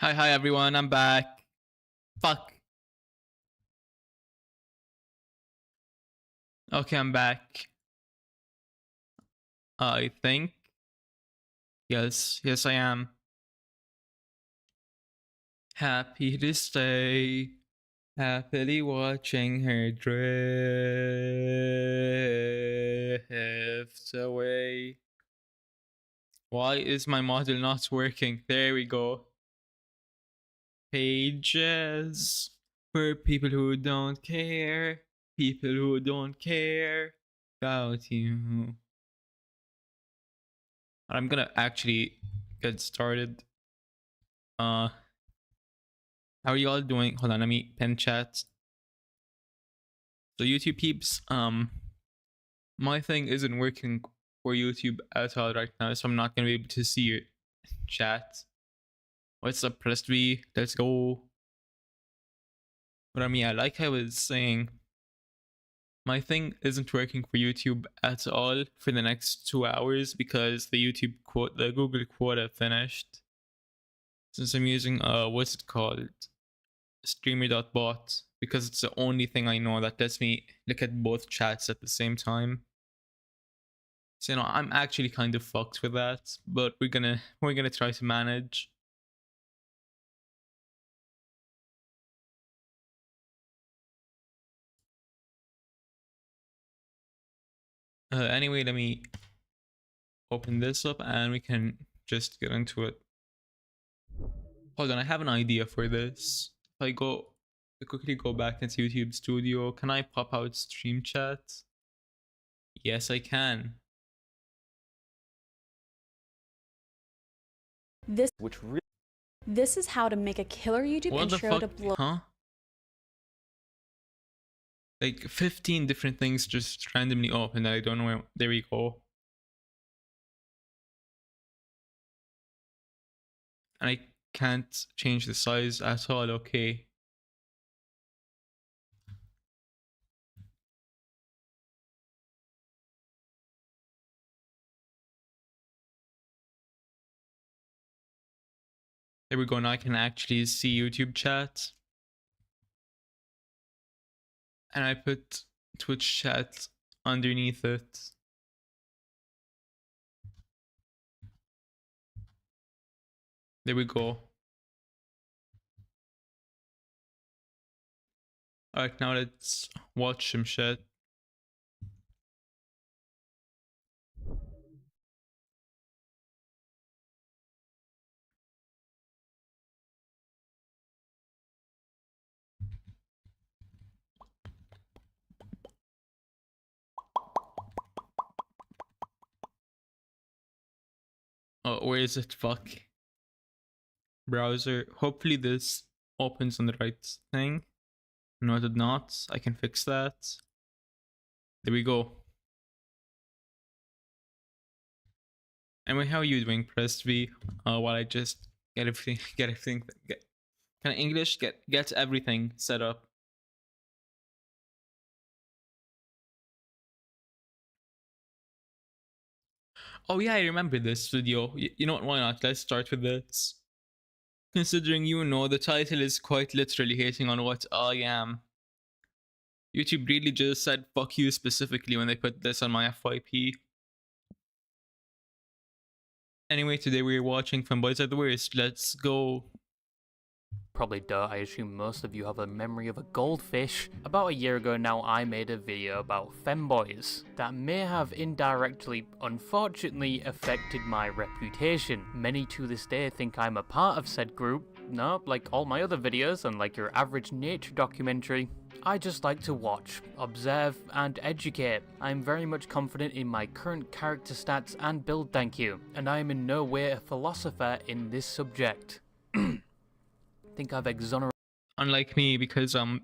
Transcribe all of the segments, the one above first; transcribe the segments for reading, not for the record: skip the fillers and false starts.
Hi everyone, I'm back. Fuck. Okay, I'm back. I think. Yes, I am. Happy to stay. Happily watching her drift away. Why is my model not working? There we go. Pages for people who don't care. People who don't care about you. I'm gonna actually get started. How are you all doing? Hold on, let me pen chat. So YouTube peeps, my thing isn't working for YouTube at all right now, so I'm not gonna be able to see your chat. What's up, Press V? Let's go. But I mean, like I was saying, my thing isn't working for YouTube at all for the next 2 hours because the Google quota finished. Since I'm using what's it called? Streamer.bot, because it's the only thing I know that lets me look at both chats at the same time. So I'm actually kind of fucked with that, but we're gonna try to manage. Anyway, let me open this up and we can just get into it. Hold on, I have an idea for this. If I quickly go back into YouTube Studio, can I pop out stream chat? Yes, I can. This is how to make a killer YouTube What intro the to fuck? Huh? Like 15 different things just randomly open that I don't know where. There we go. And I can't change the size at all. Okay. There we go. Now I can actually see YouTube chat. And I put Twitch chat underneath it. There we go. Alright, now let's watch some shit. Oh, where is it? Fuck. Browser. Hopefully this opens on the right thing. No, it did not. I can fix that. There we go. Anyway, how are you doing, Press V? While I just get everything, kind of English, get everything set up. Oh yeah, I remember this video. You know what? Why not? Let's start with this. Considering the title is quite literally hating on what I am. YouTube really just said fuck you specifically when they put this on my FYP. Anyway, today we're watching Femboys Are the Worst. Let's go. Probably don't. I assume most of you have a memory of a goldfish. About a year ago now, I made a video about femboys that may have indirectly, unfortunately, affected my reputation. Many to this day think I'm a part of said group. No, like all my other videos and like your average nature documentary, I just like to watch, observe, and educate. I am very much confident in my current character stats and build, thank you, and I am in no way a philosopher in this subject. Think I've exonerated. Unlike me, because I'm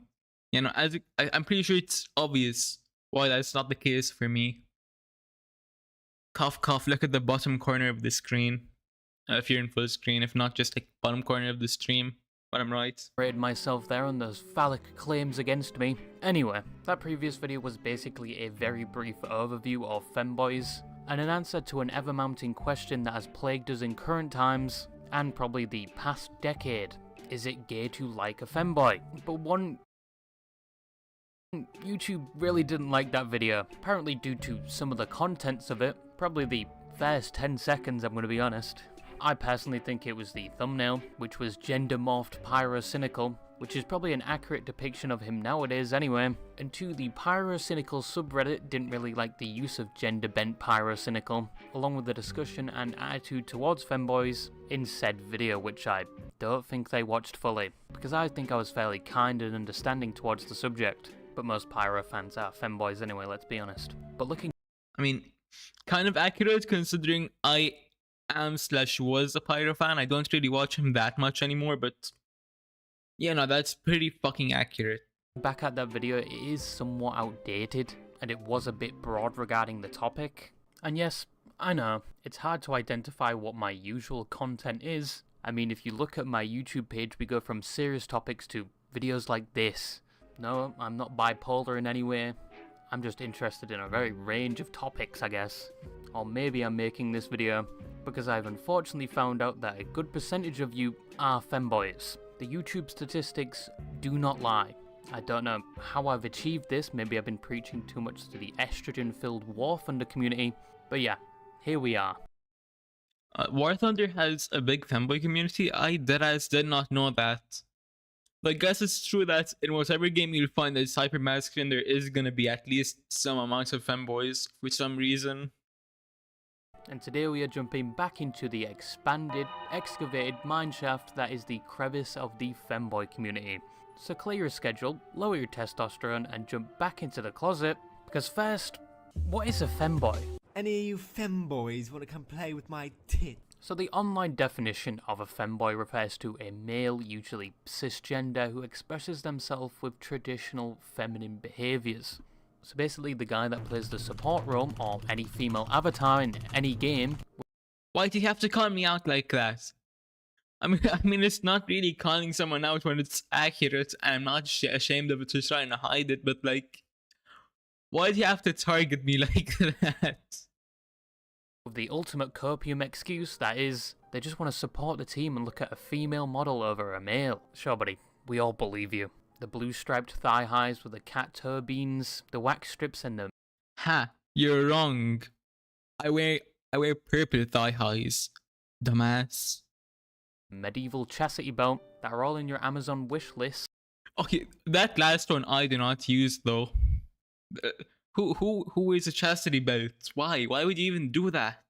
pretty sure it's obvious why that's not the case for me. Cough, cough. Look at the bottom corner of the screen. If you're in full screen, if not, just like bottom corner of the stream. But I'm right. Myself there on those phallic claims against me. Anyway, that previous video was basically a very brief overview of femboys, and an answer to an ever-mounting question that has plagued us in current times. and probably the past decade. Is it gay to like a femboy? But one YouTube really didn't like that video, apparently due to some of the contents of it, probably the first 10 seconds I'm going to be honest. I personally think it was the thumbnail, which was gender-morphed pyrocynical, which is probably an accurate depiction of him nowadays anyway, and 2, the pyrocynical subreddit didn't really like the use of gender-bent pyrocynical, along with the discussion and attitude towards femboys in said video, which I don't think they watched fully, because I think I was fairly kind and understanding towards the subject, but most pyro fans are femboys anyway, let's be honest. But looking, I mean, kind of accurate considering I am/was a pyro fan. I don't really watch him that much anymore, but yeah, no, that's pretty fucking accurate. back at that video, it is somewhat outdated, and it was a bit broad regarding the topic. And yes, I know, it's hard to identify what my usual content is. I mean, if you look at my YouTube page, we go from serious topics to videos like this. No, I'm not bipolar in any way. I'm just interested in a very range of topics, I guess. Or maybe I'm making this video because I've unfortunately found out that a good percentage of you are femboys. The YouTube statistics do not lie. I don't know how I've achieved this, maybe I've been preaching too much to the estrogen-filled War Thunder community, but yeah, here we are. War Thunder has a big femboy community. I deadass did not know that. But I guess it's true that in whatever game you'll find that's hyper masculine, there is gonna be at least some amount of femboys for some reason. And today we are jumping back into the expanded, excavated mineshaft that is the crevice of the femboy community. So clear your schedule, lower your testosterone, and jump back into the closet, because first, what is a femboy? Any of you femboys want to come play with my tit? So the online definition of a femboy refers to a male, usually cisgender, who expresses themselves with traditional feminine behaviours. So basically the guy that plays the support role, or any female avatar in any game. Why do you have to call me out like that? I mean, it's not really calling someone out when it's accurate, and I'm not ashamed of it or trying to hide it, but like, why do you have to target me like that? The ultimate copium excuse, that is, they just want to support the team and look at a female model over a male. Sure buddy, we all believe you. The blue striped thigh highs with the cat toe beans, the wax strips and the... Ha, you're wrong. I wear purple thigh highs, dumbass. medieval chastity belt that are all in your Amazon wish list. Okay, that last one I do not use though. Who wears a chastity belt? Why? Why would you even do that?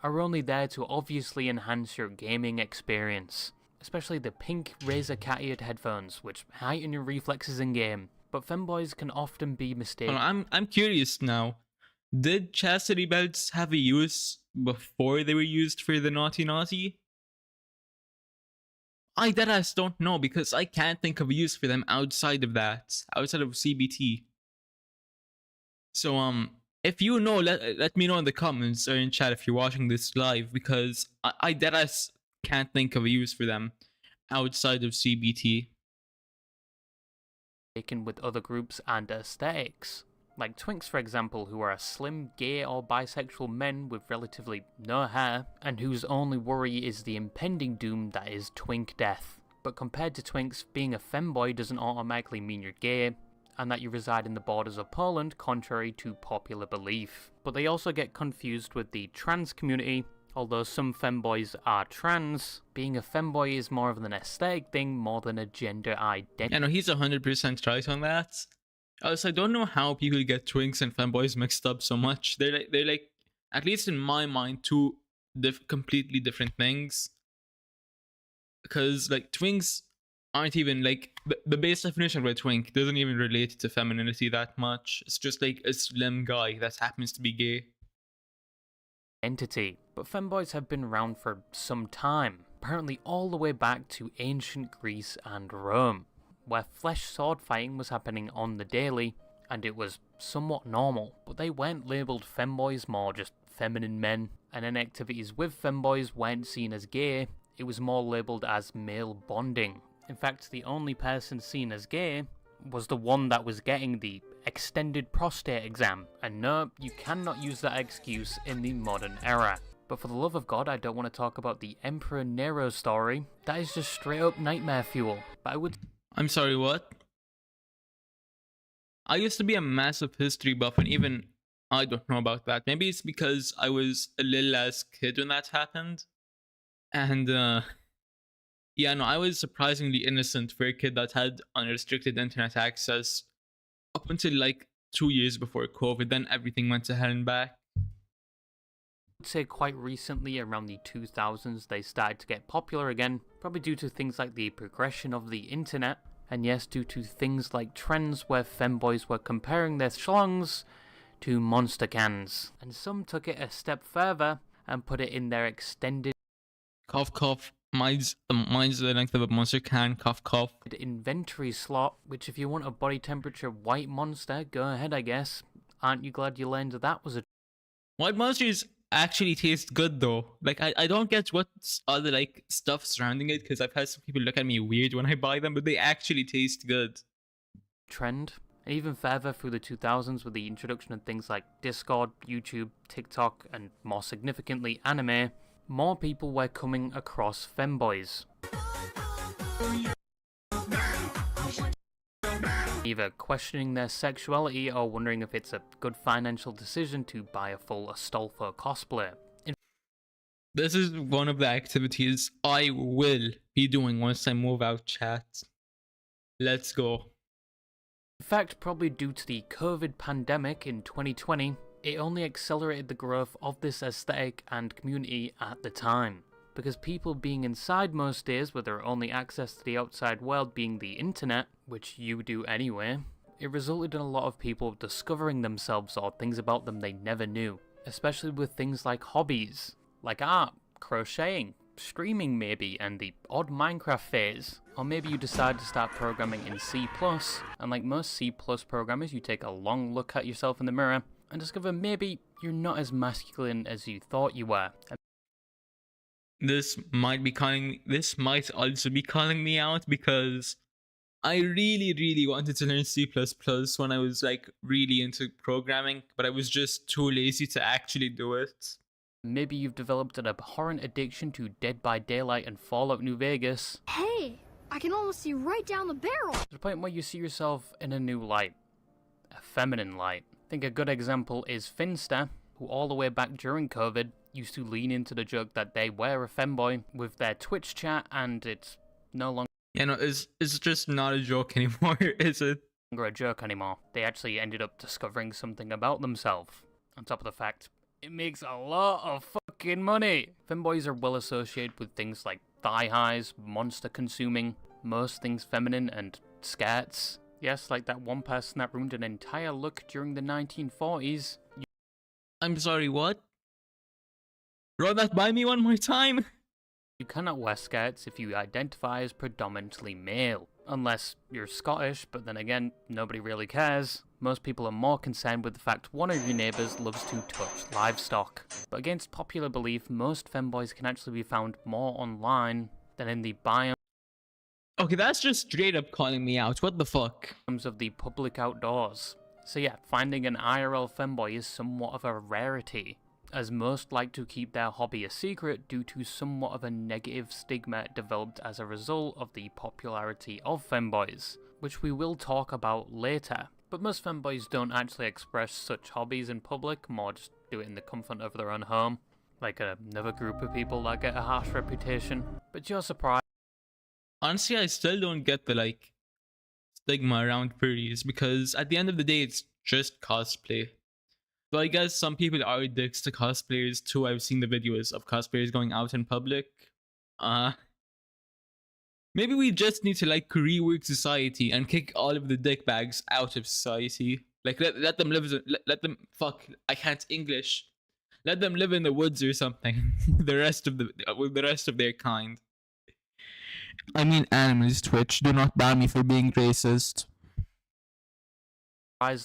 Are only there to obviously enhance your gaming experience. Especially the pink Razer cat-eared headphones, which heighten your reflexes in game. But femboys can often be mistaken. I'm curious now. Did chastity belts have a use before they were used for the naughty naughty? I deadass don't know because I can't think of a use for them outside of that, outside of CBT. So if you know, let me know in the comments or in chat if you're watching this live, because I deadass can't think of a use for them outside of CBT. Taken with other groups and aesthetics. Like twinks, for example, who are slim, gay or bisexual men with relatively no hair, and whose only worry is the impending doom that is twink death. But compared to twinks, being a femboy doesn't automatically mean you're gay, and that you reside in the borders of Poland, contrary to popular belief. But they also get confused with the trans community. Although some femboys are trans, being a femboy is more of an aesthetic thing more than a gender identity. Yeah, no, he's 100% right on that. Also, I don't know how people get twinks and femboys mixed up so much. They're like, at least in my mind, two completely different things. Because like twinks aren't even like the base definition of a twink doesn't even relate to femininity that much. It's just like a slim guy that happens to be gay. Entity. But femboys have been around for some time, apparently all the way back to ancient Greece and Rome, where flesh sword fighting was happening on the daily, and it was somewhat normal, but they weren't labelled femboys, more just feminine men, and any activities with femboys weren't seen as gay, it was more labelled as male bonding. In fact, the only person seen as gay was the one that was getting the extended prostate exam, and no, you cannot use that excuse in the modern era. But for the love of God, I don't want to talk about the Emperor Nero story. That is just straight up nightmare fuel. But I would... I'm sorry, what? I used to be a massive history buff, and even I don't know about that. Maybe it's because I was a little ass kid when that happened. And yeah, no, I was surprisingly innocent for a kid that had unrestricted internet access up until like 2 years before COVID. Then everything went to hell and back. say quite recently, around the 2000s, they started to get popular again, probably due to things like the progression of the internet, and yes, due to things like trends where femboys were comparing their schlongs to monster cans, and some took it a step further and put it in their extended Cough, cough. Mine's the length of a monster can. Cough, cough. inventory slot, which if you want a body temperature white monster, go ahead I guess. Aren't you glad you learned that was a... White monsters actually taste good though. Like I don't get what's all the like stuff surrounding it, because I've had some people look at me weird when I buy them, but they actually taste good. trend? And even further through the 2000s with the introduction of things like Discord, YouTube, TikTok, and more significantly anime, more people were coming across femboys. Either questioning their sexuality or wondering if it's a good financial decision to buy a full Astolfo cosplay. This is one of the activities I will be doing once I move out, chat. Let's go. In fact, probably due to the COVID pandemic in 2020, it only accelerated the growth of this aesthetic and community at the time. Because people being inside most days with their only access to the outside world being the internet, which you do anyway, it resulted in a lot of people discovering themselves or things about them they never knew. Especially with things like hobbies, like art, crocheting, streaming maybe, and the odd Minecraft phase. Or maybe you decide to start programming in C+, and like most C++ programmers, you take a long look at yourself in the mirror and discover maybe you're not as masculine as you thought you were. This might also be calling me out, because I really wanted to learn C++ when I was like really into programming, but I was just too lazy to actually do it. Maybe you've developed an abhorrent addiction to Dead by Daylight and Fallout New Vegas. Hey, I can almost see right down the barrel. To the point where you see yourself in a new light. A feminine light. I think a good example is Finster, who all the way back during COVID used to lean into the joke that they were a femboy with their Twitch chat, and it's no longer It's just not a joke anymore, is it? a joke anymore. They actually ended up discovering something about themselves. On top of the fact, it makes a lot of fucking money. Femboys are well associated with things like thigh highs, monster consuming, most things feminine, and skirts. Yes, like that one person that ruined an entire look during the 1940s. I'm sorry, what? Run that by me one more time? You cannot wear skirts if you identify as predominantly male. Unless you're Scottish, but then again, nobody really cares. Most people are more concerned with the fact one of your neighbours loves to touch livestock. But against popular belief, most femboys can actually be found more online than in the biomes Okay, that's just straight up calling me out. What the fuck? of the public outdoors. So yeah, finding an IRL femboy is somewhat of a rarity, as most like to keep their hobby a secret due to somewhat of a negative stigma developed as a result of the popularity of femboys, which we will talk about later. But most femboys don't actually express such hobbies in public, more just do it in the comfort of their own home, like another group of people that get a harsh reputation. But you're surprised. Honestly, I still don't get the like stigma around furries, because at the end of the day, it's just cosplay. So I guess some people are dicks to cosplayers too. I've seen the videos of cosplayers going out in public. Maybe we just need to like rework society and kick all of the dickbags out of society. Like let them live. Let them fuck. I can't English. Let them live in the woods or something. With the rest of their kind. I mean animals. Twitch, do not ban me for being racist.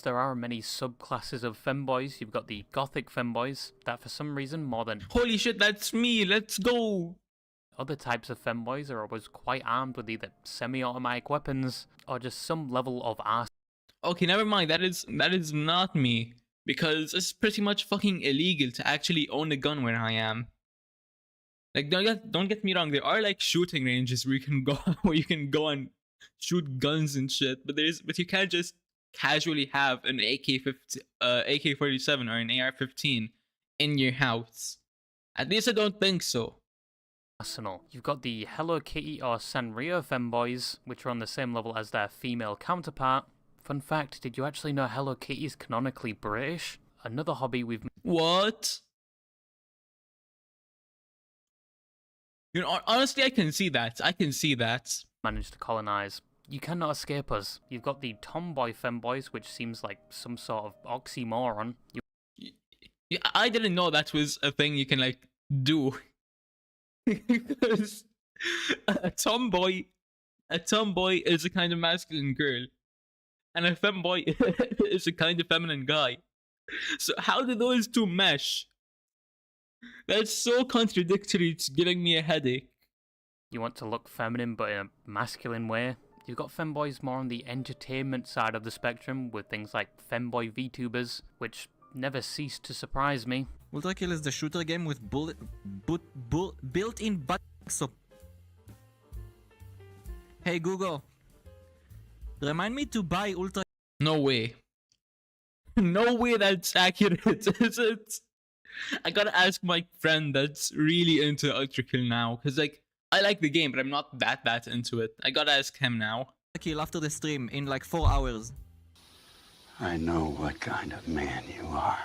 There are many subclasses of femboys. You've got the gothic femboys that for some reason more than Holy shit, that's me. Let's go. other types of femboys are always quite armed with either semi-automatic weapons or just some level of arse. Okay, never mind. That is not me, because it's pretty much fucking illegal to actually own a gun where I am. Like don't get me wrong, there are like shooting ranges where you can go where you can go and shoot guns and shit, but you can't just casually have an AK-47 or an AR-15 in your house. At least I don't think so. Arsenal. You've got the Hello Kitty or Sanrio femboys, which are on the same level as their female counterpart. Fun fact, did you actually know Hello Kitty is canonically British? Another hobby we've What? You know, honestly, I can see that. managed to colonize. You cannot escape us. You've got the tomboy femboys, which seems like some sort of oxymoron. Yeah, I didn't know that was a thing you can like do. Because a tomboy is a kind of masculine girl, and a femboy is a kind of feminine guy. So how do those two mesh? That's so contradictory. It's giving me a headache. You want to look feminine but in a masculine way. You've got femboys more on the entertainment side of the spectrum, with things like femboy VTubers, which never cease to surprise me. Ultra Kill is the shooter game with built-in butt. So, hey Google, remind me to buy Ultra. No way. No way that's accurate. Is it? I gotta ask my friend that's really into Ultra Kill now, cause like I like the game, but I'm not that into it. I gotta ask him now. Kill after the stream in like 4 hours. I know what kind of man you are.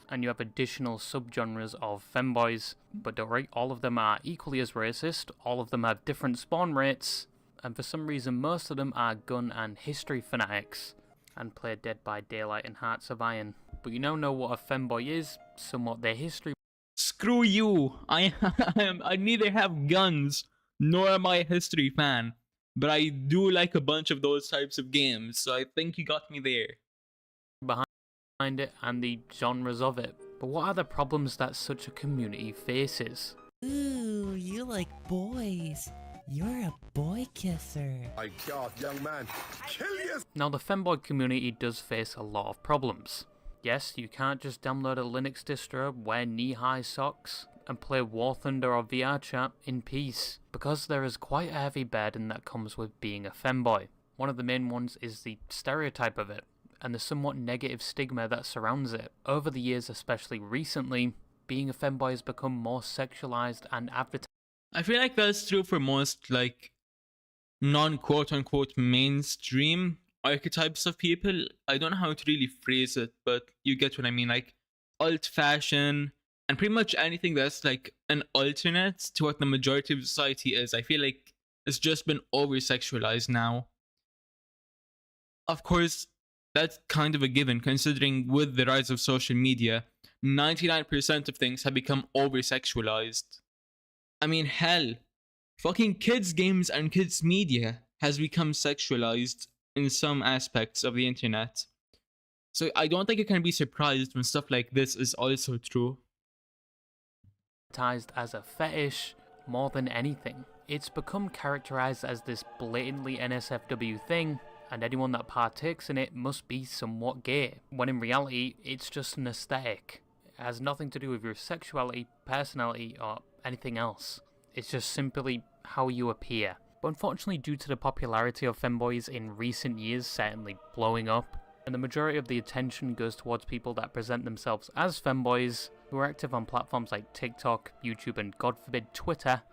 And you have additional subgenres of femboys, but don't worry, all of them are equally as racist, all of them have different spawn rates, and for some reason most of them are gun and history fanatics, and play Dead by Daylight and Hearts of Iron. But you now know what a femboy is, somewhat their history. Screw you! I neither have guns nor am I a history fan, but I do like a bunch of those types of games, so I think you got me there. Behind it and the genres of it. But what are the problems that such a community faces? Ooh, you like boys. You're a boy kisser. My God, young man, kill you! Now the femboy community does face a lot of problems. Yes, you can't just download a Linux distro, wear knee-high socks, and play War Thunder or VR Chat in peace, because there is quite a heavy burden that comes with being a femboy. One of the main ones is the stereotype of it, and the somewhat negative stigma that surrounds it. Over the years, especially recently, being a femboy has become more sexualized and advertised. I feel like that's true for most like non-quote-unquote mainstream archetypes of people. I don't know how to really phrase it, but you get what I mean. Like alt fashion and pretty much anything that's like an alternate to what the majority of society is. I feel like it's just been over-sexualized now. Of course, that's kind of a given, considering with the rise of social media, 99% of things have become over-sexualized. I mean, hell, fucking kids' games and kids' media has become sexualized in some aspects of the internet. So I don't think you can be surprised when stuff like this is also true. As a fetish more than anything. It's become characterized as this blatantly NSFW thing, and anyone that partakes in it must be somewhat gay, when in reality it's just an aesthetic. It has nothing to do with your sexuality, personality, or anything else. It's just simply how you appear. But unfortunately, due to the popularity of femboys in recent years certainly blowing up, and the majority of the attention goes towards people that present themselves as femboys, who are active on platforms like TikTok, YouTube, and God forbid Twitter,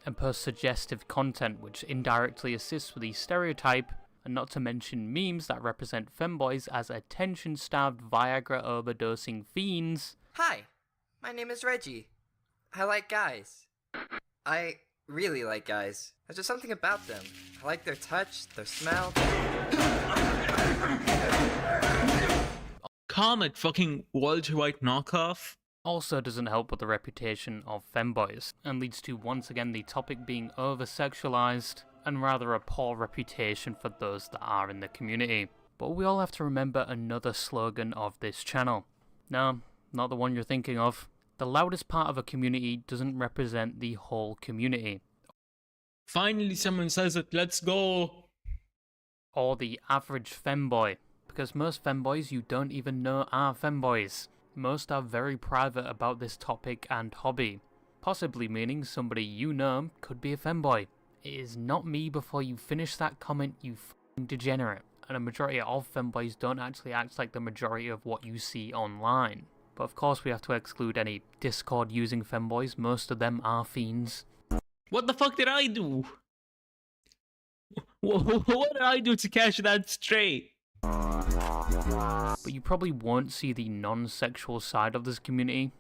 and post suggestive content which indirectly assists with the stereotype, and not to mention memes that represent femboys as attention-starved Viagra overdosing fiends. Hi, my name is Reggie. I like guys. I really like guys. There's just something about them. I like their touch, their smell. Comet fucking Walter White knockoff. Also doesn't help with the reputation of femboys, and leads to once again the topic being over-sexualized, and rather a poor reputation for those that are in the community. But we all have to remember another slogan of this channel. No, not the one you're thinking of. The loudest part of a community doesn't represent the whole community. Finally someone says it, let's go! Or the average femboy. Because most femboys you don't even know are femboys. Most are very private about this topic and hobby. possibly meaning somebody you know could be a femboy. It is not me before you finish that comment, you f***ing degenerate. And a majority of femboys don't actually act like the majority of what you see online. But of course we have to exclude any Discord using femboys, most of them are fiends. What the fuck did I do? What did I do to catch that stray? But you probably won't see the non-sexual side of this community,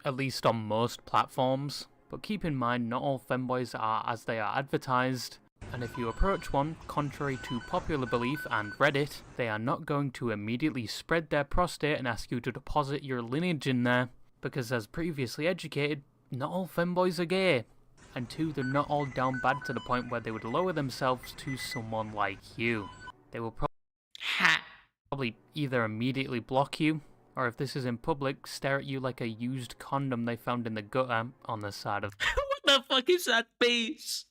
at least on most platforms. But keep in mind, not all femboys are as they are advertised, and if you approach one, contrary to popular belief and Reddit, they are not going to immediately spread their prostate and ask you to deposit your lineage in there, because as previously educated, not all femboys are gay. And two, they're not all down bad to the point where they would lower themselves to someone like you. They will probably either immediately block you, or if this is in public, stare at you like a used condom they found in the gutter on the side of What the fuck is that face?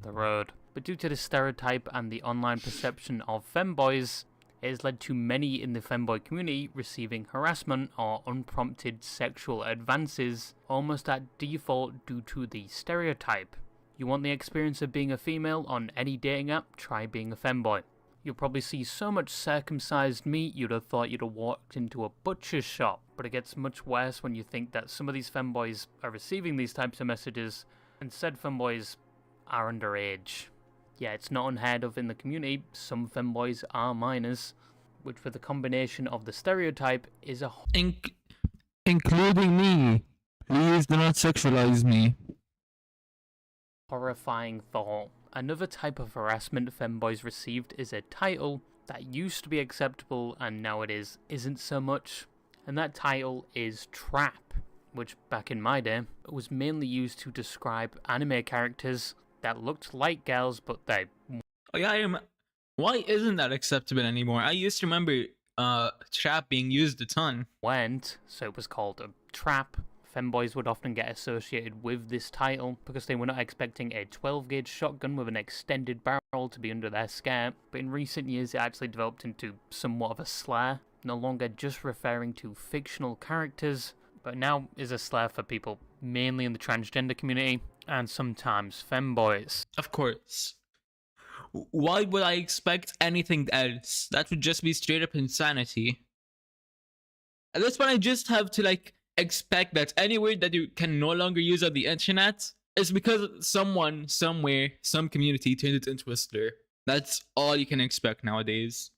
the road. But due to the stereotype and the online perception of femboys, it has led to many in the femboy community receiving harassment or unprompted sexual advances almost at default due to the stereotype. You want the experience of being a female on any dating app? Try being a femboy. You'll probably see so much circumcised meat you'd have thought you'd have walked into a butcher's shop. But it gets much worse when you think that some of these femboys are receiving these types of messages, and said femboys are underage. Yeah, it's not unheard of in the community, some femboys are minors, which with a combination of the stereotype is a including me. Please do not sexualize me. horrifying thought. Another type of harassment femboys received is a title that used to be acceptable and nowadays isn't so much, and that title is trap, which back in my day was mainly used to describe anime characters that looked like girls but they Oh yeah, why isn't that acceptable anymore? I used to remember trap being used a ton. weren't, so it was called a trap. Femboys would often get associated with this title because they were not expecting a 12-gauge shotgun with an extended barrel to be under their skirt, but in recent years it actually developed into somewhat of a slur, no longer just referring to fictional characters, but now is a slur for people mainly in the transgender community and sometimes femboys. Of course. Why would I expect anything else? That would just be straight up insanity. At this point I just have to expect that any word that you can no longer use on the internet is because someone, somewhere, some community turned it into a slur. That's all you can expect nowadays.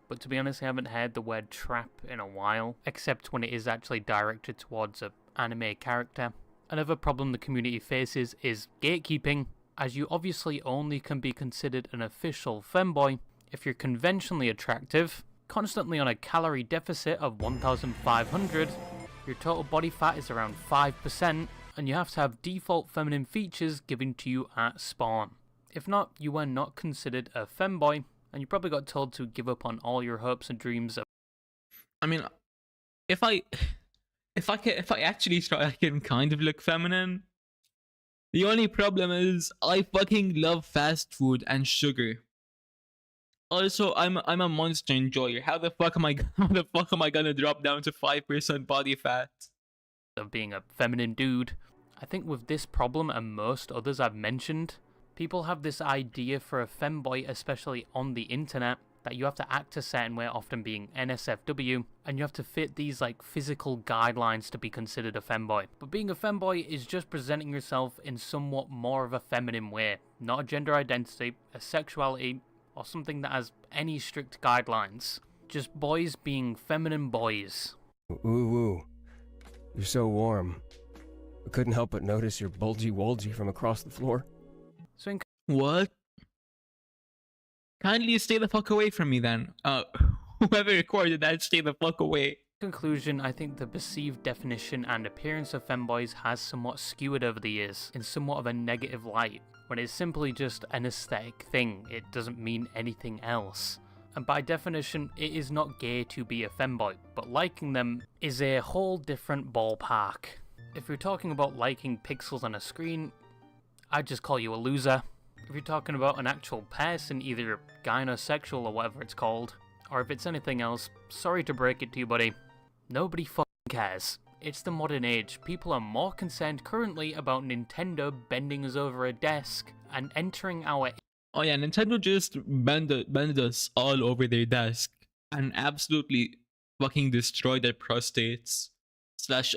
But to be honest, I haven't heard the word trap in a while, except when it is actually directed towards an anime character. Another problem the community faces is gatekeeping, as you obviously only can be considered an official femboy if you're conventionally attractive, constantly on a calorie deficit of 1,500, your total body fat is around 5%, and you have to have default feminine features given to you at spawn. If not, you are not considered a femboy, and you probably got told to give up on all your hopes and dreams of... I mean, if I actually try, I can kind of look feminine. The only problem is I fucking love fast food and sugar. Also, I'm a monster enjoyer. How the fuck am I gonna drop down to 5% body fat? Of being a feminine dude. I think with this problem and most others I've mentioned, people have this idea for a femboy, especially on the internet, that you have to act a certain way, often being NSFW, and you have to fit these physical guidelines to be considered a femboy. But being a femboy is just presenting yourself in somewhat more of a feminine way, not a gender identity, a sexuality, or something that has any strict guidelines. Just boys being feminine boys. Ooh, you're so warm. I couldn't help but notice your bulgy-wolgy from across the floor. So in What? Kindly stay the fuck away from me then. Whoever recorded that, stay the fuck away. conclusion, I think the perceived definition and appearance of femboys has somewhat skewed over the years in somewhat of a negative light, when it's simply just an aesthetic thing. It doesn't mean anything else. And by definition, it is not gay to be a femboy, but liking them is a whole different ballpark. If you're talking about liking pixels on a screen, I'd just call you a loser. If you're talking about an actual person, either gynosexual or whatever it's called, or if it's anything else, sorry to break it to you, buddy, Nobody fucking cares. It's the modern age. People are more concerned currently about Nintendo bending us over a desk and entering our... Oh yeah, Nintendo just bended us all over their desk and absolutely fucking destroyed their prostates. Slash,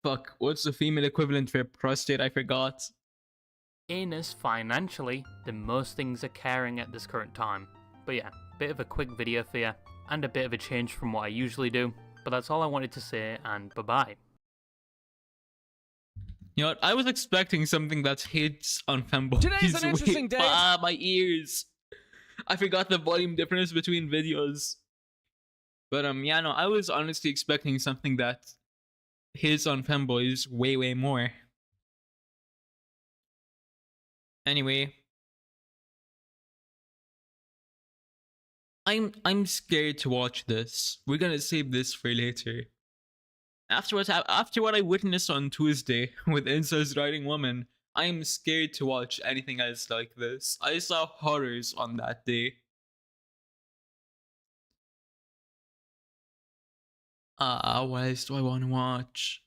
fuck, what's the female equivalent for prostate? I forgot. anus financially than most things are caring at this current time. But yeah, bit of a quick video for you, and a bit of a change from what I usually do. But that's all I wanted to say, and bye-bye. You know what? I was expecting something that hits on femboys. Today's an interesting day. Ah, my ears. I forgot the volume difference between videos. But yeah, no, I was honestly expecting something that hits on femboys way more. Anyway, I'm scared to watch this. We're gonna save this for later. After what I witnessed on Tuesday with incels riding women, I am scared to watch anything else like this. I saw horrors on that day. What else do I want to watch?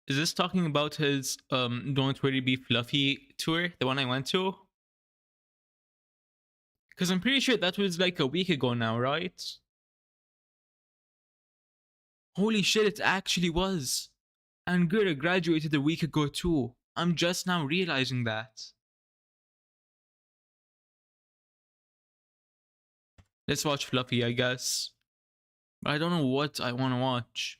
Is this talking about his Don't Worry Be Fluffy tour, the one I went to? Because I'm pretty sure that was like a week ago now, right? Holy shit, it actually was. And Gura graduated a week ago too. I'm just now realizing that. Let's watch Fluffy, I guess. But I don't know what I want to watch.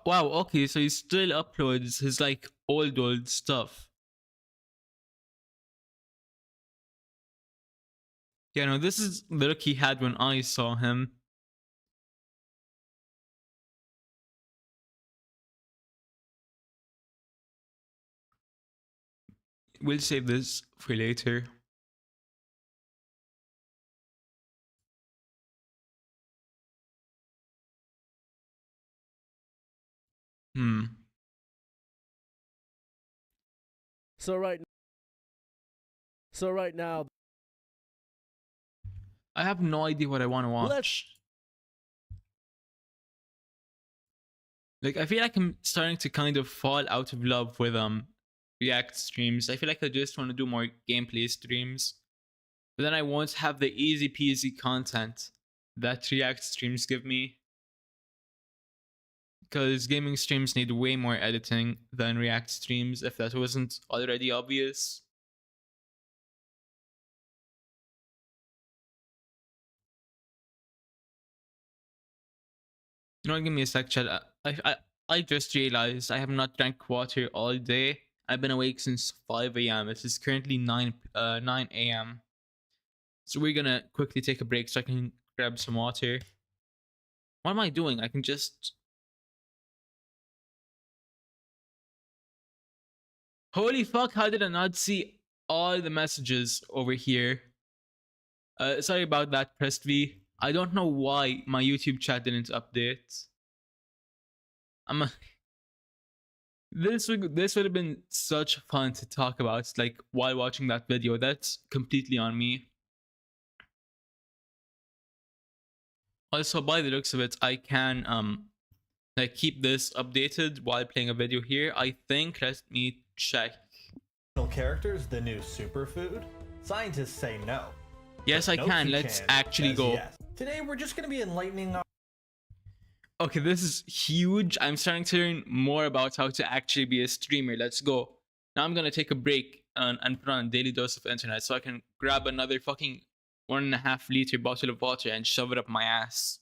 Wow, okay, so he still uploads his like old stuff. Yeah, no, this is the look he had when I saw him. We'll save this for later. So right now, I have no idea what I want to watch. Like, I feel like I'm starting to kind of fall out of love with React streams. I feel like I just want to do more gameplay streams. But then I won't have the easy peasy content that React streams give me. Because gaming streams need way more editing than React streams, if that wasn't already obvious. You know what, give me a sec, chat. I just realized I have not drank water all day. I've been awake since 5 a.m. It is currently 9 a.m. So we're gonna quickly take a break so I can grab some water. What am I doing? I can just... Holy fuck, how did I not see all the messages over here? Sorry about that, Pressed V. I don't know why my YouTube chat didn't update. This would have been such fun to talk about, like, while watching that video. That's completely on me. Also, by the looks of it, I can like keep this updated while playing a video here. I think, let me check. Characters the new superfood? Scientists say no. Yes, I can. Let's actually go. Yes. Today we're just going to be enlightening our... Okay, this is huge. I'm starting to learn more about how to actually be a streamer. Let's go. Now I'm gonna take a break and put on a daily dose of internet so I can grab another fucking 1.5 liter bottle of water and shove it up my ass.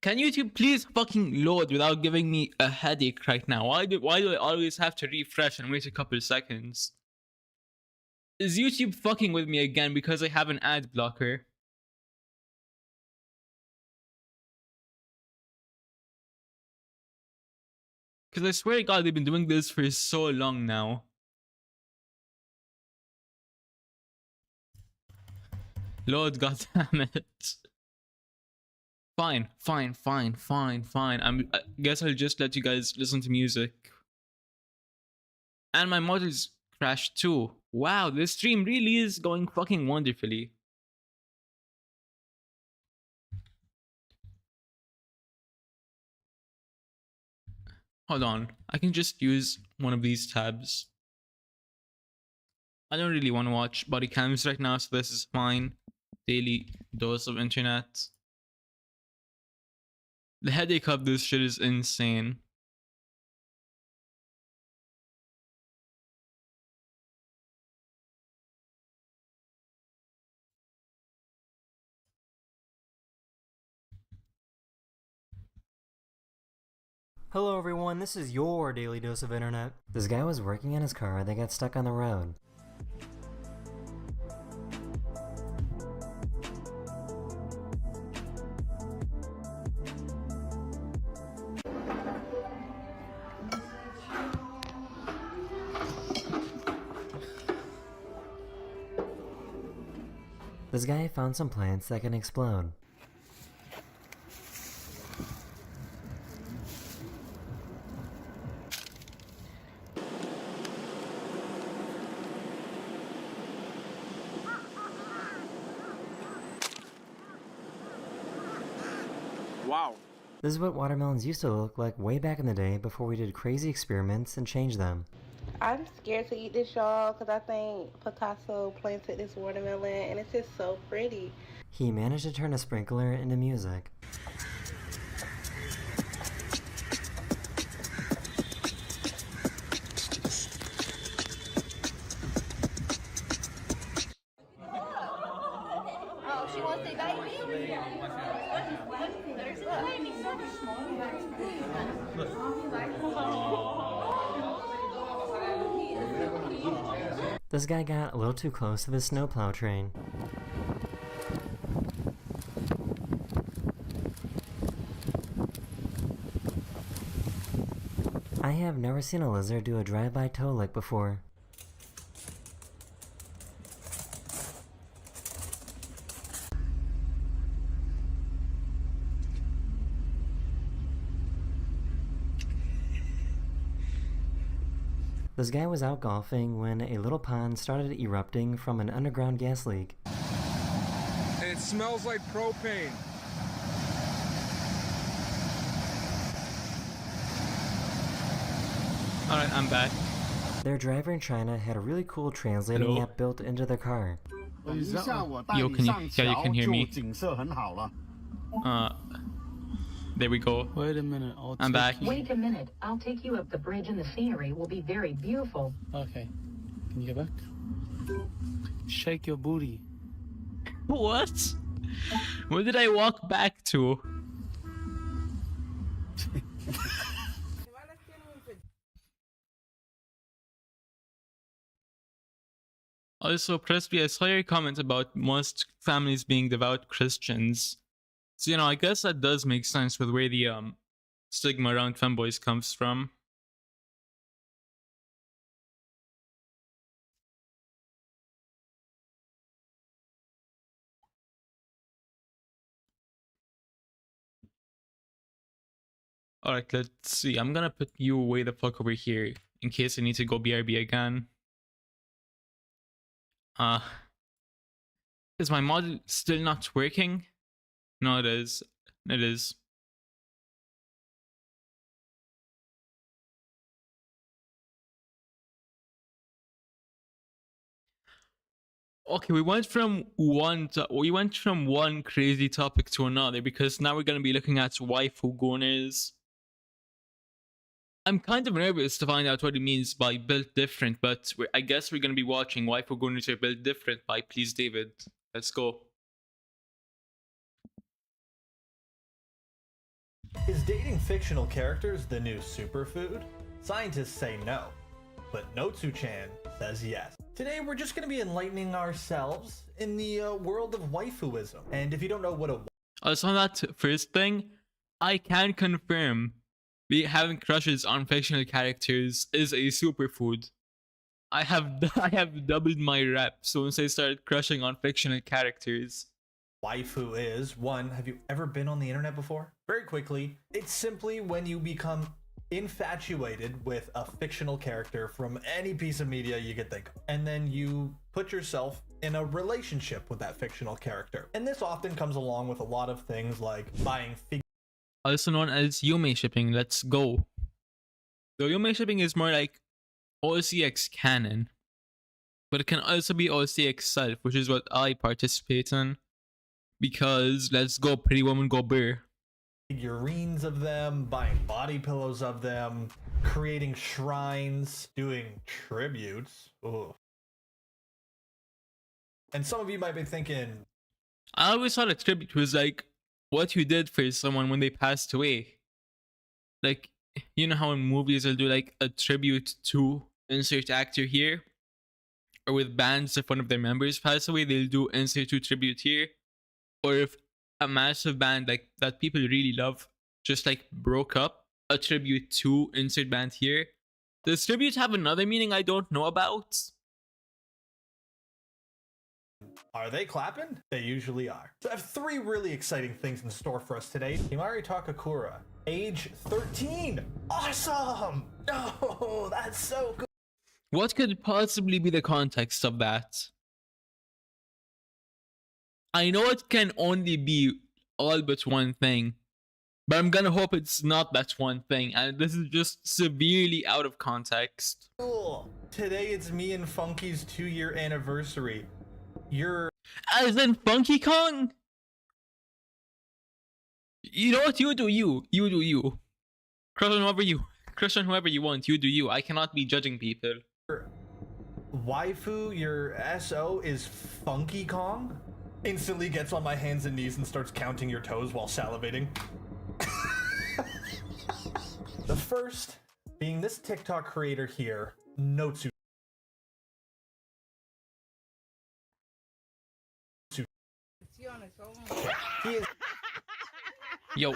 Can YouTube please fucking load without giving me a headache right now? Why do I always have to refresh and wait a couple seconds? Is YouTube fucking with me again because I have an ad blocker? Because I swear to God, they've been doing this for so long now. Lord goddamn it. Fine. I guess I'll just let you guys listen to music. And my models crashed too. Wow, this stream really is going fucking wonderfully. Hold on, I can just use one of these tabs. I don't really want to watch body cams right now, so this is fine. Daily dose of internet. The headache of this shit is insane. Hello everyone, this is your daily dose of internet. This guy was working in his car that got stuck on the road. This guy found some plants that can explode. Wow. This is what watermelons used to look like way back in the day before we did crazy experiments and changed them. I'm scared to eat this, y'all, because I think Picasso planted this watermelon, and it's just so pretty. He managed to turn a sprinkler into music. Oh, she wants a baby? This guy got a little too close to the snowplow train. I have never seen a lizard do a drive-by toe lick before. This guy was out golfing when a little pond started erupting from an underground gas leak. And it smells like propane. Alright, I'm back. Their driver in China had a really cool translating Hello? app built into their car. Yo, can you can hear me? There we go. Wait a minute. I'm back. Wait a minute. I'll take you up the bridge and the scenery will be very beautiful. Okay. Can you get back? Shake your booty. What? Where did I walk back to? Also, Presby, I saw your comment about most families being devout Christians. So, you know, I guess that does make sense with where the stigma around femboys comes from. Alright, let's see. I'm gonna put you way the fuck over here in case I need to go BRB again. Is my mod still not working? No, it is. It is. Okay, we went from one crazy topic to another because now we're gonna be looking at waifu goners. I'm kind of nervous to find out what it means by built different, but I guess we're gonna be watching waifu goners are built different by Please David. Let's go. Is dating fictional characters the new superfood? Scientists say no. But Notsu-chan says yes. Today we're just going to be enlightening ourselves in the world of waifuism. And if you don't know what a Also, on that first thing, I can confirm having crushes on fictional characters is a superfood. I have doubled my reps once I started crushing on fictional characters. waifu is, one, have you ever been on the internet before? Very quickly, it's simply when you become infatuated with a fictional character from any piece of media you could think of, and then you put yourself in a relationship with that fictional character. And this often comes along with a lot of things like buying figures. Also known as Yume shipping. Let's go. So Yume shipping is more like OCX canon, but it can also be OCX self, which is what I participate in, because let's go Pretty Woman go bear. Figurines of them, buying body pillows of them, creating shrines, doing tributes. Ooh. And some of you might be thinking, I always thought a tribute was like what you did for someone when they passed away. Like, you know how in movies they'll do like a tribute to insert actor here, or with bands if one of their members pass away they'll do insert to tribute here, or if a massive band like that people really love just like broke up, a tribute to insert band here. Does tribute have another meaning I don't know about? are they clapping? They usually are. So I have 3 really exciting things in store for us today. Himari Takakura, age 13. Awesome! Oh, that's so good. What could possibly be the context of that? I know it can only be all but one thing, but I'm gonna hope it's not that one thing, and this is just severely out of context. Cool. Today it's me and Funky's 2-year anniversary. You're... As in Funky Kong? You know what? You do you. You do you. Crush on whoever you want. You do you. I cannot be judging people. Waifu, your SO is Funky Kong? Instantly gets on my hands and knees and starts counting your toes while salivating. The first being this TikTok creator here, Notsu. He is... Yo.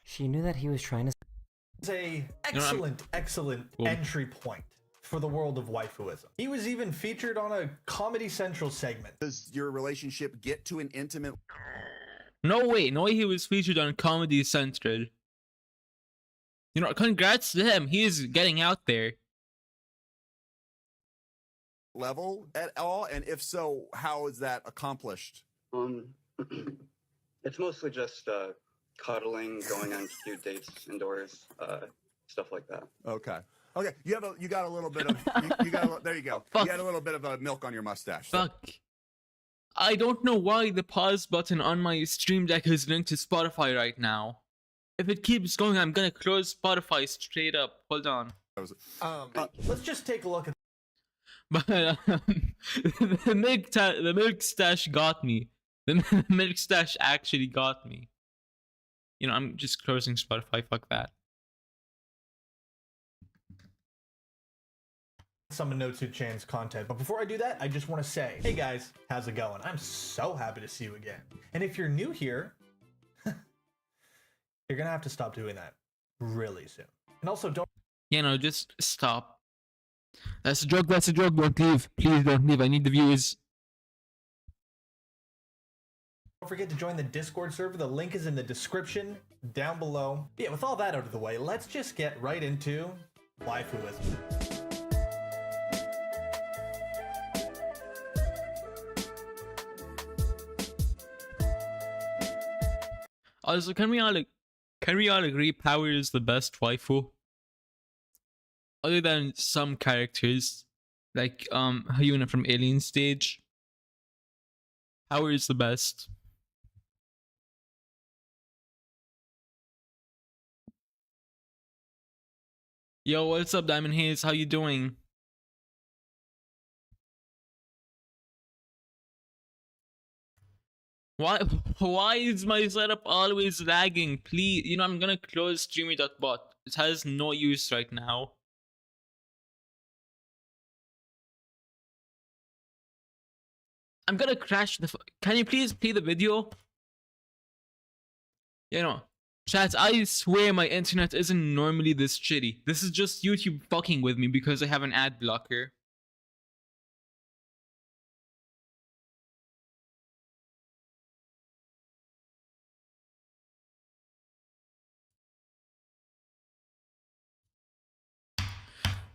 She knew that he was trying to... It's a excellent entry point for the world of waifuism. He was even featured on a Comedy Central segment. Does your relationship get to an intimate... No way he was featured on Comedy Central. You know, congrats to him. He is getting out there. level at all? And if so, how is that accomplished? It's mostly just cuddling, going on cute dates indoors, stuff like that. Okay. Okay. You got a little bit of there you go. Fuck. You had a little bit of milk on your mustache. Fuck. I don't know why the pause button on my Stream Deck is linked to Spotify right now. If it keeps going, I'm gonna close Spotify straight up. Hold on. Let's just take a look at. But the milk stash got me. The milk stash actually got me. You know, I'm just closing Spotify. Fuck that. Some of Notsu-chan's content, but before I do that, I just want to say, hey guys, how's it going? I'm so happy to see you again. And if you're new here, you're gonna have to stop doing that really soon. And also, don't. You know, just stop. That's a joke. That's a joke. Don't leave. Please don't leave. I need the views. Don't forget to join the Discord server. The link is in the description down below. But yeah, with all that out of the way, let's just get right into waifuism. Also, can we all agree Power is the best waifu? Other than some characters, like Hyuna from Alien Stage. Power is the best. Yo, what's up, Diamond Hayes? How you doing? Why is my setup always lagging? Please, you know, I'm gonna close streamer.bot. It has no use right now. I'm gonna crash the. Can you please play the video? You know, chat. I swear my internet isn't normally this shitty. This is just YouTube fucking with me because I have an ad blocker.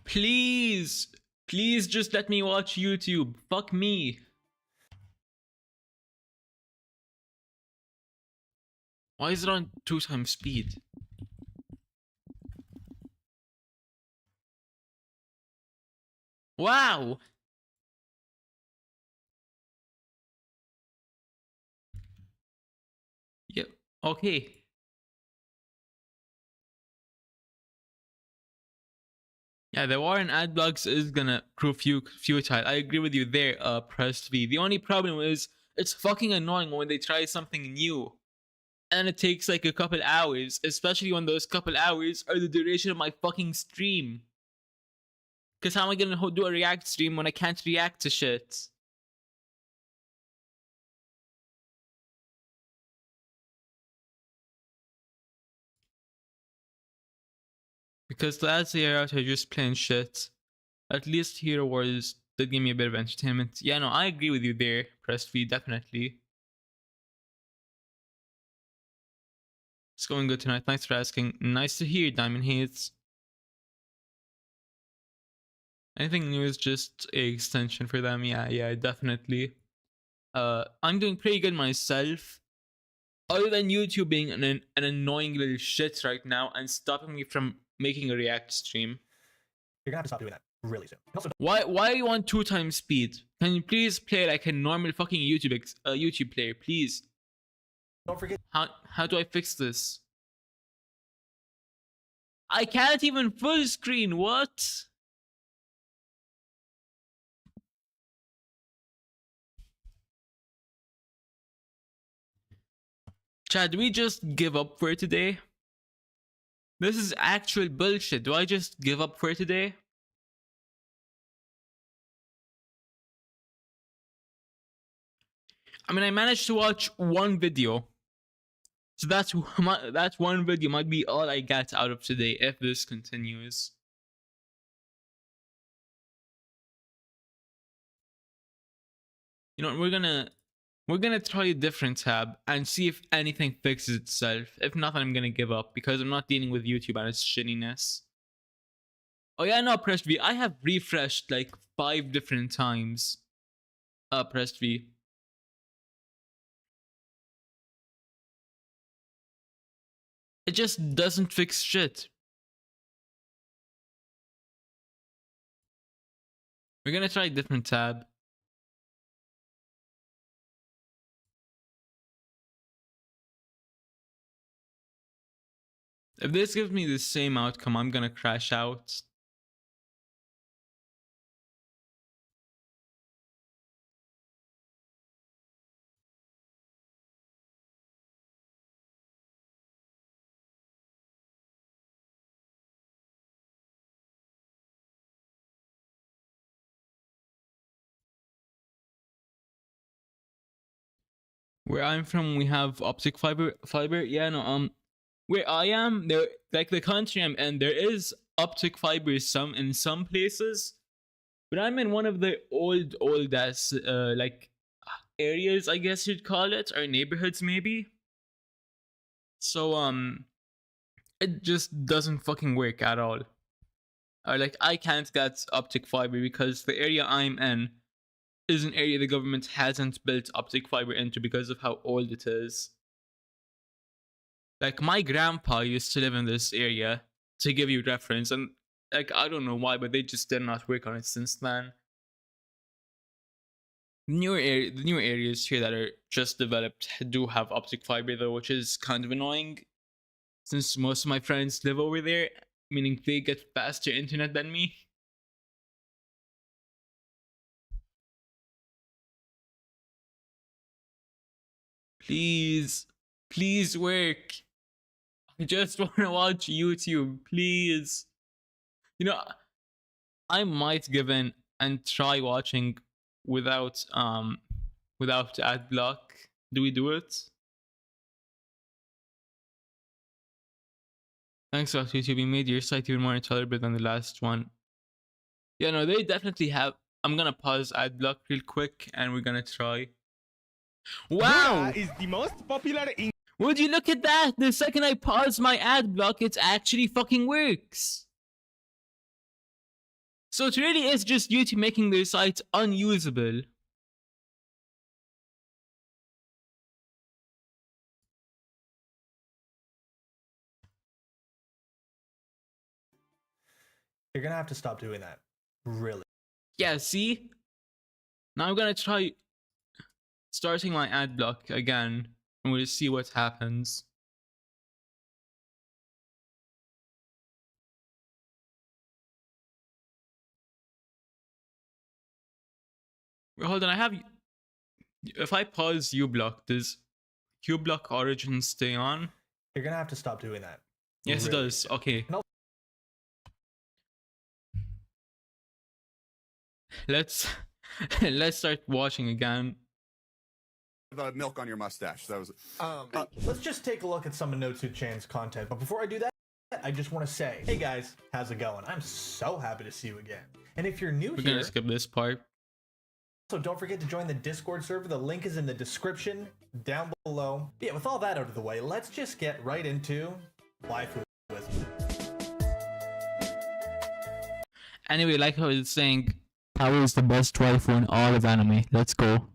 Please, please just let me watch YouTube. Fuck me. Why is it on 2x speed? Wow. Yep. Okay. Yeah, the war in ad blocks is gonna prove futile. I agree with you there, Pressed V. The only problem is it's fucking annoying when they try something new. And it takes like a couple hours, especially when those couple hours are the duration of my fucking stream. Cause how am I gonna do a react stream when I can't react to shit? Because the ads here out are just plain shit. At least Hero Wars did give me a bit of entertainment. Yeah, no, I agree with you there, Pressed V, definitely. It's going good tonight. Thanks for asking. Nice to hear, Diamond Hates. Anything new is just a extension for them. Yeah, definitely. I'm doing pretty good myself. Other than YouTube being an annoying little shit right now and stopping me from making a react stream. You're gonna have to stop doing that really soon. Also, why you want 2x speed? Can you please play like a normal fucking YouTube player, please? don't forget. How do I fix this? I can't even full screen. What? Chad, do we just give up for today? This is actual bullshit. Do I just give up for today? I mean, I managed to watch one video. So that's one video might be all I get out of today if this continues. You know, we're gonna try a different tab and see if anything fixes itself. If not, I'm gonna give up because I'm not dealing with YouTube and its shittiness. Oh yeah, no, Pressed V. I have refreshed like 5 different times. Pressed V. It just doesn't fix shit. We're gonna try a different tab. If this gives me the same outcome, I'm gonna crash out. Where I'm from, we have optic fiber. Yeah, no, where I am, there, like the country I'm in, there is optic fiber in some places, but I'm in one of the old ass like areas, I guess you'd call it, or neighborhoods maybe. So it just doesn't fucking work at all. Or like I can't get optic fiber because the area I'm in is an area the government hasn't built optic fiber into because of how old it is. Like my grandpa used to live in this area, to give you reference, and like I don't know why, but they just did not work on it since then. The newer areas here that are just developed do have optic fiber though, which is kind of annoying, since most of my friends live over there, meaning they get faster internet than me. Please, please work. I just want to watch YouTube, please. You know, I might give in and try watching without without ad block. Do we do it? Thanks a lot, YouTube. You made your site even more intolerable than the last one. Yeah, no, they definitely have. I'm gonna pause ad block real quick and we're gonna try. Wow! Is the most popular in Would you look at that? The second I pause my ad block, it actually fucking works. So it really is just YouTube making their site unusable. You're gonna have to stop doing that. Really. Yeah, see? Now I'm gonna try starting my ad block again and we'll see what happens. Wait, hold on, I have. If I pause uBlock, does uBlock origin stay on? You're gonna have to stop doing that. Yes, Really. it does. Okay. No. Let's start watching again. The milk on your mustache. That was. Let's just take a look at some of No2Chain's content. But before I do that, I just want to say, hey guys, how's it going? I'm so happy to see you again. And if you're new We're here, gonna skip this part. so don't forget to join the Discord server. The link is in the description down below. But yeah, with all that out of the way, let's just get right into waifu with me. Anyway, like I was saying, Power is the best waifu in all of anime. Let's go.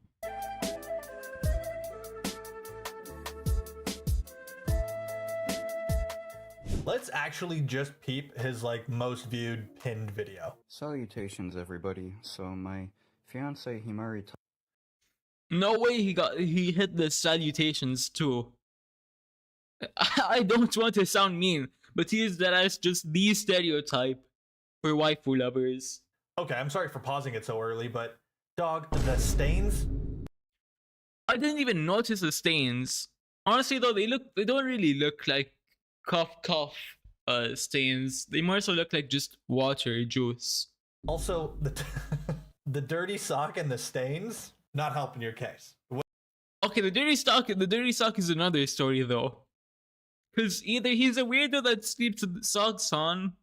Let's actually just peep his like most viewed pinned video. Salutations, everybody. So my fiance Himari. No way he hit the salutations too. I don't want to sound mean, but he is that as just the stereotype for waifu lovers. Okay, I'm sorry for pausing it so early, but dog, the stains. I didn't even notice the stains. Honestly though, they don't really look like cough stains. They more so look like just water, juice. Also, the dirty sock and the stains not helping your case. Okay, the dirty sock is another story though. Cause either he's a weirdo that sleeps with socks on,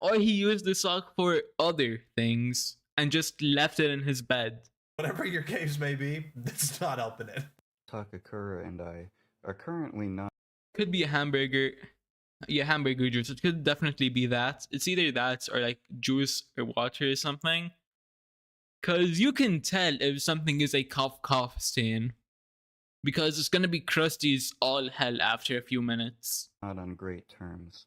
or he used the sock for other things and just left it in his bed. Whatever your case may be, it's not helping it. Takakura and I are currently not. Could be a hamburger. Yeah, hamburger juice. It could definitely be that. It's either that or like juice or water or something. Cause you can tell if something is a cough stain. Because it's gonna be crusty as all hell after a few minutes. Not on great terms.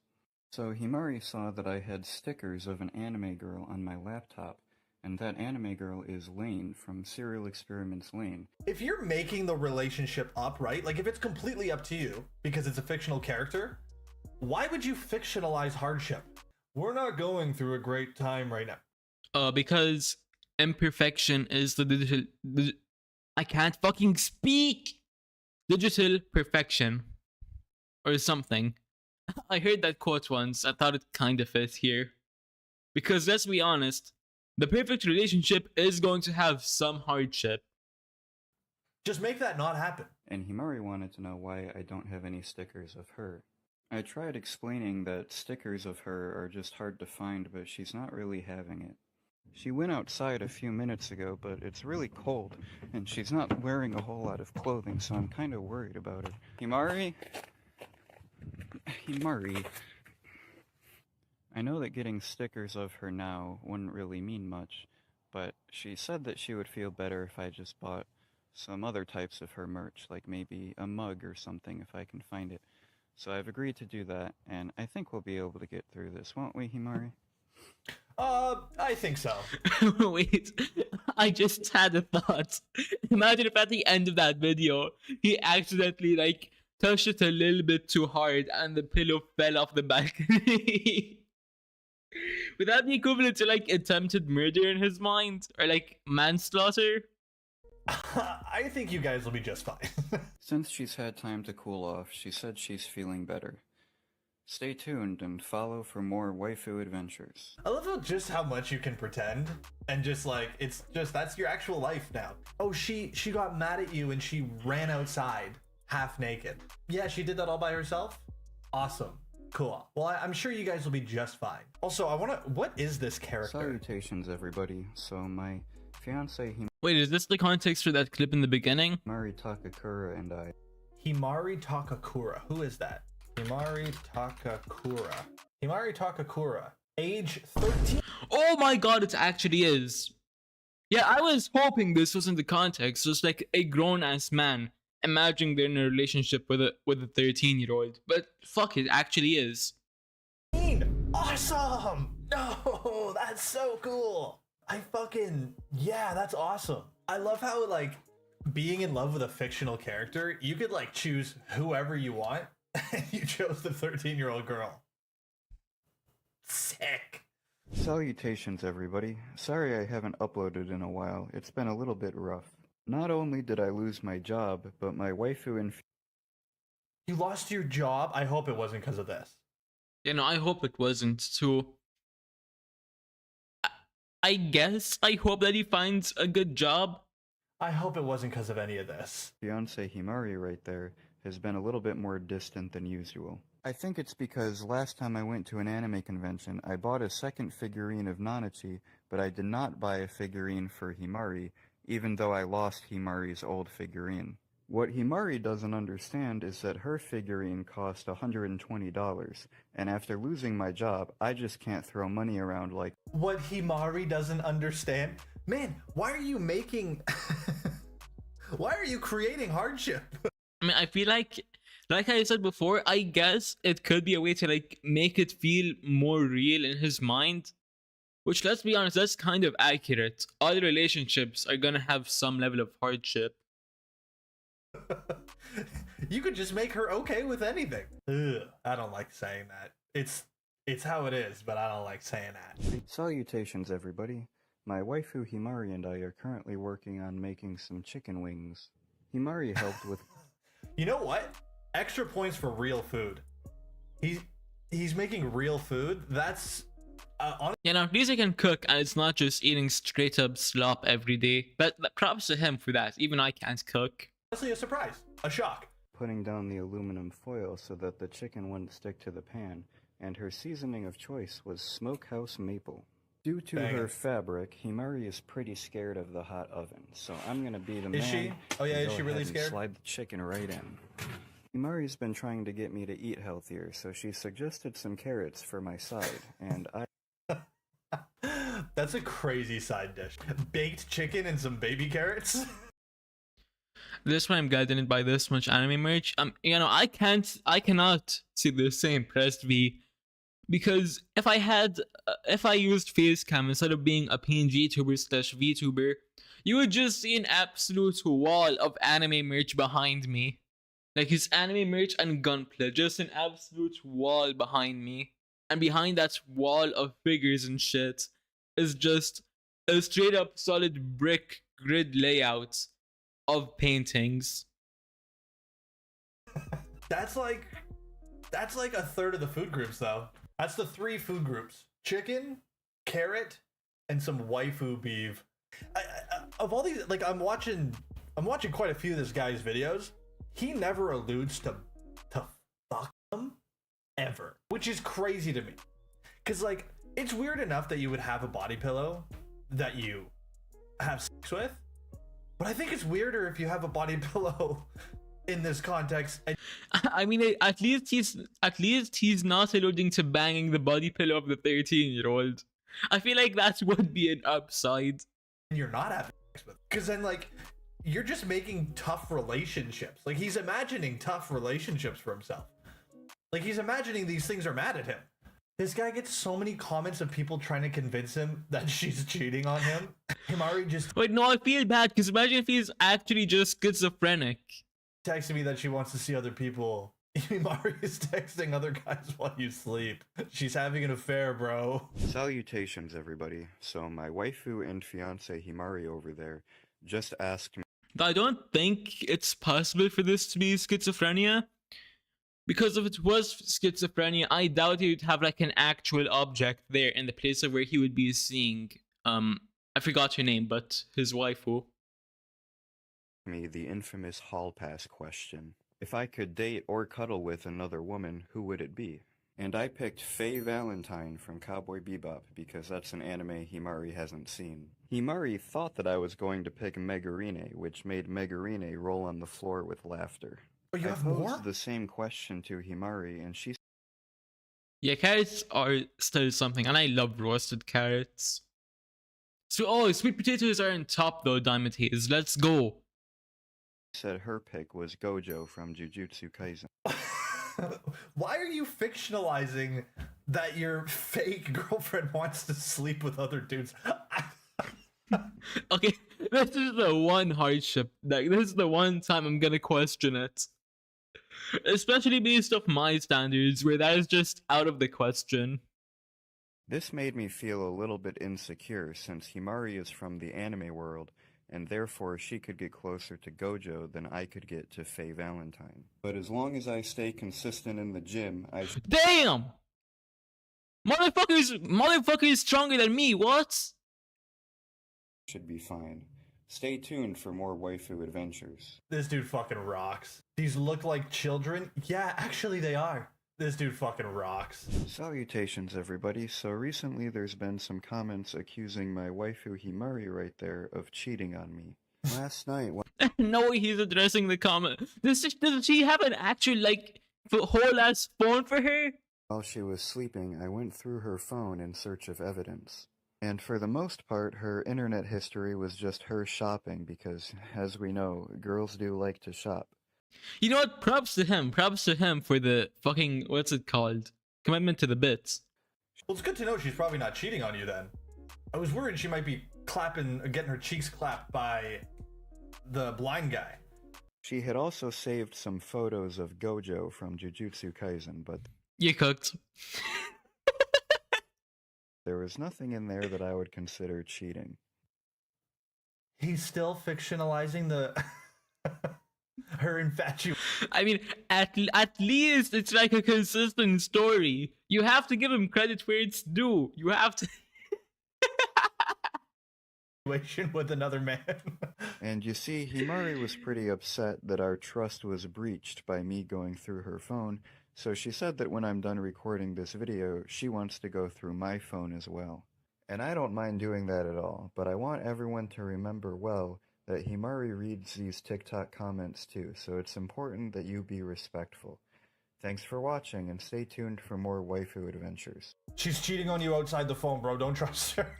So Himari saw that I had stickers of an anime girl on my laptop, and that anime girl is Lane from Serial Experiments Lane. If you're making the relationship up, right? Like if it's completely up to you because it's a fictional character, why would you fictionalize hardship? We're not going through a great time right now. Because imperfection is the digital. I can't fucking speak. Digital perfection, or something. I heard that quote once. I thought it kind of fit here. Because let's be honest, the perfect relationship is going to have some hardship. Just make that not happen. And Himari wanted to know why I don't have any stickers of her. I tried explaining that stickers of her are just hard to find, but she's not really having it. She went outside a few minutes ago, but it's really cold, and she's not wearing a whole lot of clothing, so I'm kind of worried about her. Himari? Himari. I know that getting stickers of her now wouldn't really mean much, but she said that she would feel better if I just bought some other types of her merch, like maybe a mug or something if I can find it. So I've agreed to do that, and I think we'll be able to get through this, won't we, Himari? I think so. Wait, I just had a thought. Imagine if at the end of that video, he accidentally, like, touched it a little bit too hard and the pillow fell off the balcony. Would that be equivalent to, like, attempted murder in his mind? Or, like, manslaughter? I think you guys will be just fine. Since she's had time to cool off, she said she's feeling better. Stay tuned and follow for more waifu adventures. I love just how much you can pretend and just like it's just that's your actual life now. Oh, she got mad at you and she ran outside half naked. Yeah, she did that all by herself. Awesome. Cool. Well, I'm sure you guys will be just fine. Also, what is this character? Salutations, everybody. So my fiance Wait, is this the context for that clip in the beginning? Himari Takakura and I. Himari Takakura. Who is that? Himari Takakura. Himari Takakura. Age 13. Oh my god, it actually is. Yeah, I was hoping this wasn't the context. Just like a grown-ass man imagining they're in a relationship with a 13-year-old. But fuck, it actually is. Awesome! No, that's so cool. Yeah, that's awesome. I love how like being in love with a fictional character, you could like choose whoever you want. And you chose the 13-year-old girl. Sick. Salutations, everybody. Sorry I haven't uploaded in a while. It's been a little bit rough. Not only did I lose my job, but my waifu and... You lost your job? I hope it wasn't because of this. You know, I hope it wasn't too. I guess I hope that he finds a good job. I hope it wasn't because of any of this. Fiance Himari right there has been a little bit more distant than usual. I think it's because last time I went to an anime convention, I bought a second figurine of Nanachi, but I did not buy a figurine for Himari, even though I lost Himari's old figurine. What Himari doesn't understand is that her figurine cost $120, and after losing my job, I just can't throw money around like... What Himari doesn't understand? Man, why are you making... Why are you creating hardship? I mean, I feel like I said before, I guess it could be a way to like make it feel more real in his mind. Which, let's be honest, that's kind of accurate. All relationships are gonna have some level of hardship. You could just make her okay with anything. Ugh, I don't like saying that. It's how it is, but I don't like saying that. Salutations, everybody. My waifu Himari and I are currently working on making some chicken wings. Himari helped with... You know what? Extra points for real food. He's making real food. That's... You know, at least he can cook and it's not just eating straight up slop every day. But props to him for that. Even I can't cook. Honestly, a surprise. A shock. Putting down the aluminum foil so that the chicken wouldn't stick to the pan, and her seasoning of choice was smokehouse maple. Due to her fabric, Himari is pretty scared of the hot oven, so I'm gonna be the man. Is she? Oh yeah, is she really scared? Slide the chicken right in. Himari's been trying to get me to eat healthier, so she suggested some carrots for my side, and I... That's a crazy side dish. Baked chicken and some baby carrots? This why I'm glad I didn't buy this much anime merch. You know, I cannot see the same pressed V, because if I used facecam instead of being a PNG tuber slash VTuber, you would just see an absolute wall of anime merch behind me. Like his anime merch and gunplay, just an absolute wall behind me. And behind that wall of figures and shit is just a straight up solid brick grid layout of paintings. That's like a third of the food groups though. That's the 3 food groups: chicken, carrot, and some waifu beef. Of all these, like I'm watching quite a few of this guy's videos. He never alludes to fuck them ever, which is crazy to me. Cause like it's weird enough that you would have a body pillow that you have sex with, but I think it's weirder if you have a body pillow in this context. I mean, at least he's not alluding to banging the body pillow of the 13-year-old. I feel like that would be an upside. You're not having sex with, because then like you're just making tough relationships. Like he's imagining tough relationships for himself. Like he's imagining these things are mad at him. This guy gets so many comments of people trying to convince him that she's cheating on him. Himari just... Wait, no, I feel bad because imagine if he's actually just schizophrenic. Texting me that she wants to see other people. Himari is texting other guys while you sleep. She's having an affair, bro. Salutations, everybody. So my waifu and fiance Himari over there just asked me... I don't think it's possible for this to be schizophrenia. Because if it was schizophrenia, I doubt he would have like an actual object there in the place of where he would be seeing I forgot your name, but his waifu. Me the infamous hall pass question. If I could date or cuddle with another woman, who would it be? And I picked Faye Valentine from Cowboy Bebop because that's an anime Himari hasn't seen. Himari thought that I was going to pick Megarine, which made Megarine roll on the floor with laughter. Oh, you I have posed more? the same question to Himari, and she Yeah, carrots are still something, and I love roasted carrots. So, oh, sweet potatoes are on top though, Diamond Haze. Let's go. said her pick was Gojo from Jujutsu Kaisen. Why are you fictionalizing that your fake girlfriend wants to sleep with other dudes? Okay, this is the one hardship. Like, this is the one time I'm gonna question it. Especially based off my standards, where that is just out of the question. This made me feel a little bit insecure since Himari is from the anime world, and therefore she could get closer to Gojo than I could get to Faye Valentine. But as long as I stay consistent in the gym, Damn! Motherfucker is stronger than me, what? should be fine. Stay tuned for more waifu adventures. This dude fucking rocks. These look like children? Yeah, actually they are. This dude fucking rocks. Salutations everybody. So recently there's been some comments accusing my waifu Himari right there of cheating on me. Last night when No way he's addressing the comment. Does she have an actual, like, whole ass phone for her? while she was sleeping, I went through her phone in search of evidence. And for the most part, her internet history was just her shopping because, as we know, girls do like to shop. You know what? Props to him. Props to him for the fucking, what's it called? Commitment to the bits. Well, it's good to know she's probably not cheating on you then. I was worried she might be getting her cheeks clapped by the blind guy. She had also saved some photos of Gojo from Jujutsu Kaisen, but You cooked. there was nothing in there that I would consider cheating. He's still fictionalizing the her infatuation. I mean, at least it's like a consistent story. You have to give him credit where it's due. You have to. With another man. And you see, Himari was pretty upset that our trust was breached by me going through her phone, so she said that when I'm done recording this video, she wants to go through my phone as well. And I don't mind doing that at all, but I want everyone to remember well that Himari reads these TikTok comments too, so it's important that you be respectful. Thanks for watching, and stay tuned for more waifu adventures. She's cheating on you outside the phone, bro. Don't trust her.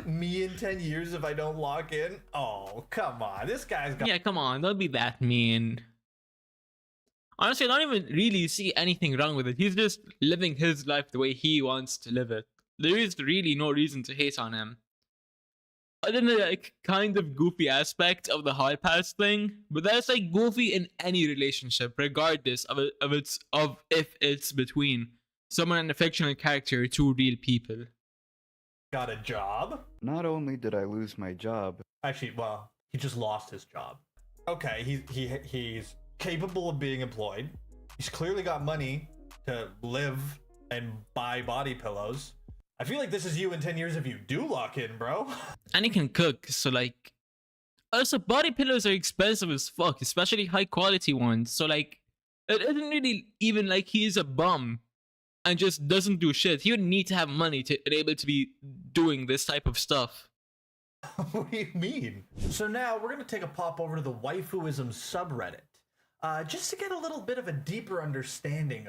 Me in 10 years if I don't lock in? Oh, come on. This guy's got... Yeah, come on. Don't be that mean. Honestly, I don't even really see anything wrong with it. He's just living his life the way he wants to live it. There is really no reason to hate on him. Other than the like, kind of goofy aspect of the hall pass thing, but that's like goofy in any relationship, regardless of if it's between someone and a fictional character or two real people. Got a job? Not only did I lose my job... Actually, well, he just lost his job. Okay, he's capable of being employed. He's clearly got money to live and buy body pillows. I feel like this is you in 10 years if you do lock in, bro. And he can cook, so like... Also, body pillows are expensive as fuck, especially high quality ones. So like, it isn't really even like he's a bum and just doesn't do shit. He would need to have money to be able to be doing this type of stuff. What do you mean? So now we're going to take a pop over to the waifuism subreddit. Just to get a little bit of a deeper understanding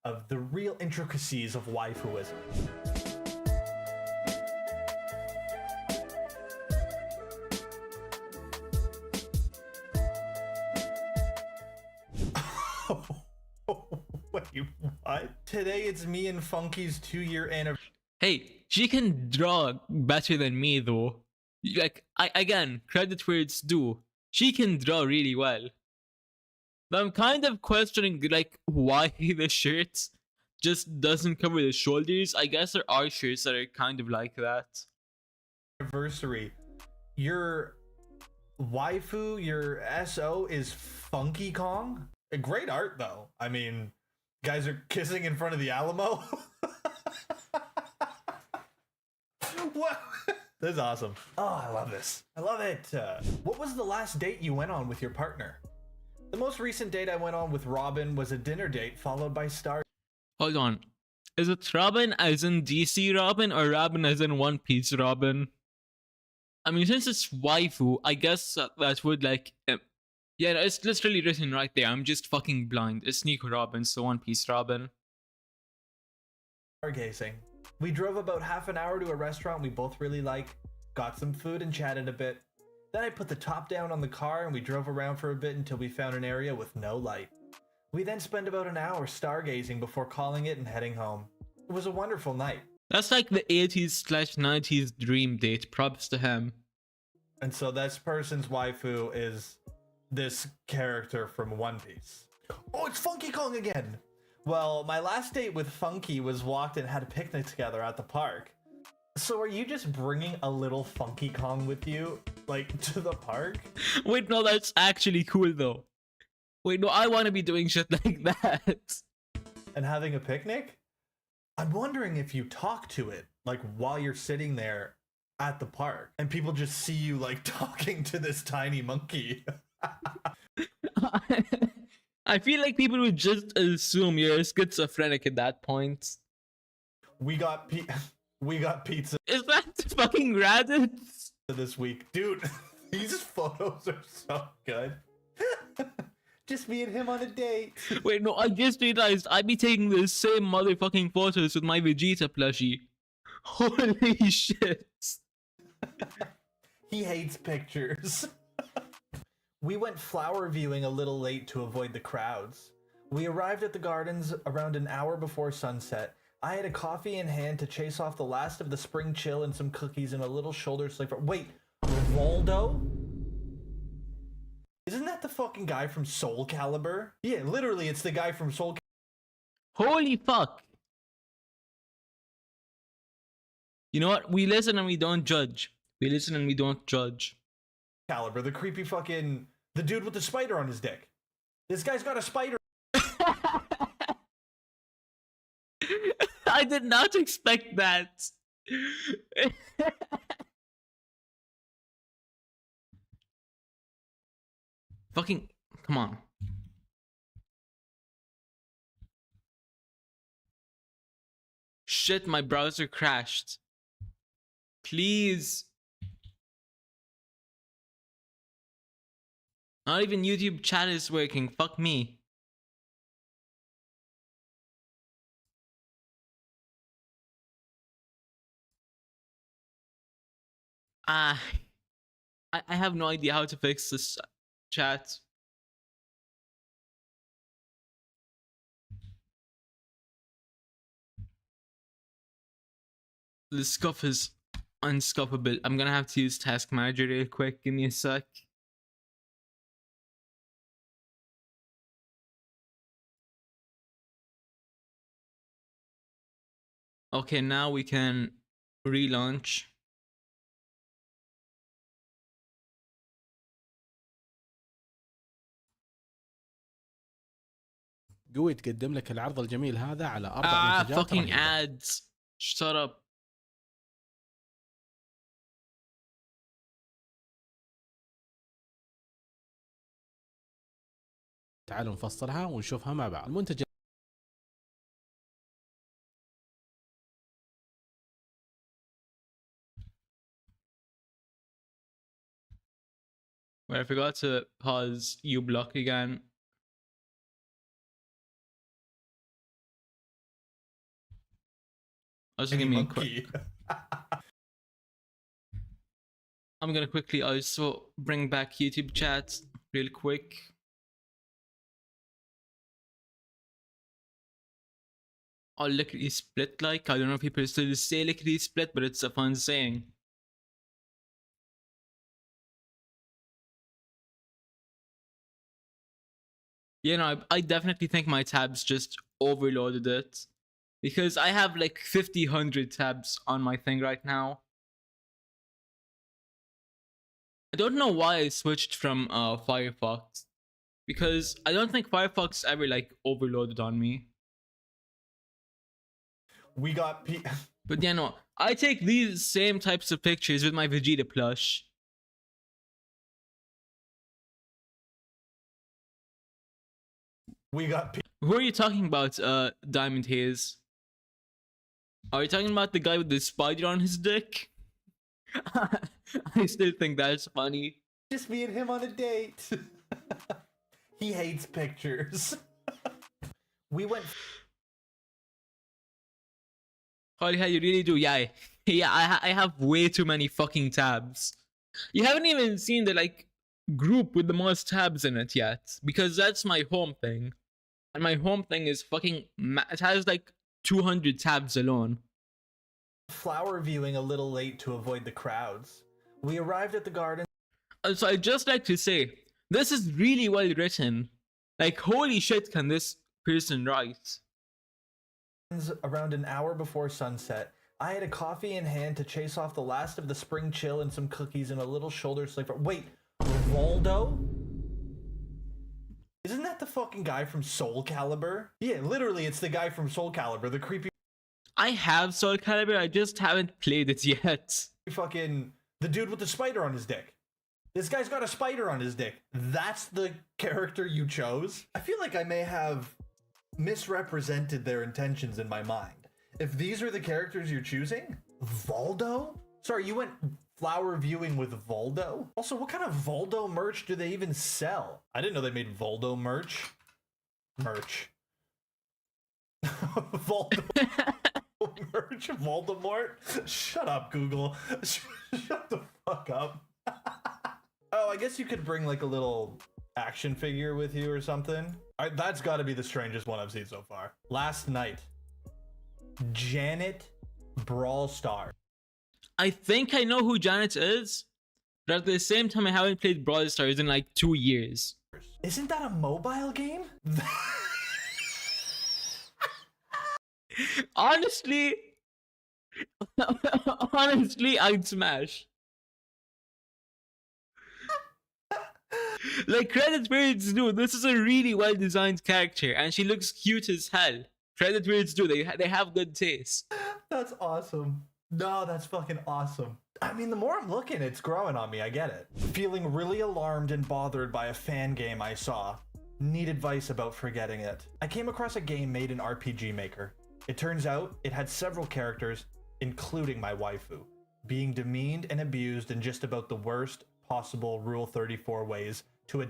of the real intricacies of waifuism. Wait, what? Today it's me and Funky's 2-year anniversary. Hey, she can draw better than me though. Like, again, credit where it's due. She can draw really well. But I'm kind of questioning like why the shirt just doesn't cover the shoulders. I guess there are shirts that are kind of like that. Anniversary. Your waifu, your SO is Funky Kong. Great art though. I mean, guys are kissing in front of the Alamo. What? This is awesome. Oh, I love this. I love it. What was the last date you went on with your partner? The most recent date I went on with Robin was a dinner date followed by Star. Hold on. Is it Robin as in DC Robin or Robin as in One Piece Robin? I mean, since it's waifu, I guess that would like... yeah, it's literally written right there. I'm just fucking blind. It's Nico Robin, so One Piece Robin. Stargazing. We drove about half an hour to a restaurant we both really like, got some food and chatted a bit. Then I put the top down on the car and we drove around for a bit until we found an area with no light. We then spent about an hour stargazing before calling it and heading home. It was a wonderful night. That's like the 80s/90s dream date. Props to him. And so this person's waifu is this character from One Piece. Oh, it's Funky Kong again! Well, my last date with Funky was walked and had a picnic together at the park. So are you just bringing a little Funky Kong with you, like, to the park? Wait, no, that's actually cool though. Wait, no, I want to be doing shit like that. And having a picnic? I'm wondering if you talk to it, like, while you're sitting there at the park, and people just see you, like, talking to this tiny monkey. I feel like people would just assume you're schizophrenic at that point. We got pizza. Is that fucking Reddit? This week. Dude, these photos are so good. Just me and him on a date. Wait, no, I just realized I'd be taking the same motherfucking photos with my Vegeta plushie. Holy shit. He hates pictures. We went flower viewing a little late to avoid the crowds. We arrived at the gardens around an hour before sunset. I had a coffee in hand to chase off the last of the spring chill and some cookies and a little shoulder sleeper. Wait, Waldo? Isn't that the fucking guy from Soul Calibur? Yeah, literally, it's the guy from Soul Calibur. Holy fuck. You know what? We listen and we don't judge. We listen and we don't judge. Calibur, the creepy fucking... The dude with the spider on his dick. This guy's got a spider. I did not expect that. Fucking, come on. Shit, my browser crashed. Please. Not even YouTube chat is working. Fuck me. I have no idea how to fix this chat. The scuff is unscuffable. I'm gonna have to use Task Manager real quick. Give me a sec. Okay, now we can relaunch. قوي تقدم لك العرض الجميل هذا على 4 منتجات fucking رهيبة. ads. Shut up. تعالوا نفصلها ونشوفها مع بعض. المنتج Wait, I forgot to pause uBlock again. Also give me a quick. I'm gonna quickly also bring back YouTube chat real quick. Oh, lickety split like? I don't know if people still say lickety split, but it's a fun saying. You know, I definitely think my tabs just overloaded it. Because I have like 50, 100 tabs on my thing right now. I don't know why I switched from Firefox, because I don't think Firefox ever like overloaded on me. We got But yeah, no, I take these same types of pictures with my Vegeta plush. We got Who are you talking about, Diamond Haze? Are you talking about the guy with the spider on his dick? I still think that's funny. Just me and him on a date. He hates pictures. We went. Holy hell, you really do? Yeah, I have way too many fucking tabs. You haven't even seen the like group with the most tabs in it yet, because that's my home thing, and my home thing is fucking. It has like 200 tabs alone. Flower viewing a little late to avoid the crowds. We arrived at the garden. So I'd just like to say, this is really well written. Like, holy shit, can this person write? Around an hour before sunset, I had a coffee in hand to chase off the last of the spring chill and some cookies and a little shoulder sleeper. Wait, Voldo? Isn't that the fucking guy from Soul Calibur? Yeah, literally, it's the guy from Soul Calibur, the creepy. I have Soul Calibur, I just haven't played it yet. Fucking the dude with the spider on his dick. This guy's got a spider on his dick. That's the character you chose? I feel like I may have misrepresented their intentions in my mind. If these are the characters you're choosing, Voldo? Sorry, you went flower viewing with Voldo? Also, what kind of Voldo merch do they even sell? I didn't know they made Voldo merch. Voldo merch? Voldemort? Shut up, Google. Shut the fuck up. Oh, I guess you could bring like a little action figure with you or something. That's got to be the strangest one I've seen so far. Last night, Janet Brawl Star. I think I know who Janet is, but at the same time I haven't played Brawl Stars in like 2 years. Isn't that a mobile game? Honestly, I'd smash. Like, credit where it's due, this is a really well designed character and she looks cute as hell. Credit where it's due, they have good taste. That's awesome. No, that's fucking awesome. I mean, the more I'm looking, it's growing on me, I get it. Feeling really alarmed and bothered by a fan game I saw. Need advice about forgetting it. I came across a game made in RPG Maker. It turns out it had several characters, including my waifu, being demeaned and abused in just about the worst possible Rule 34 ways to a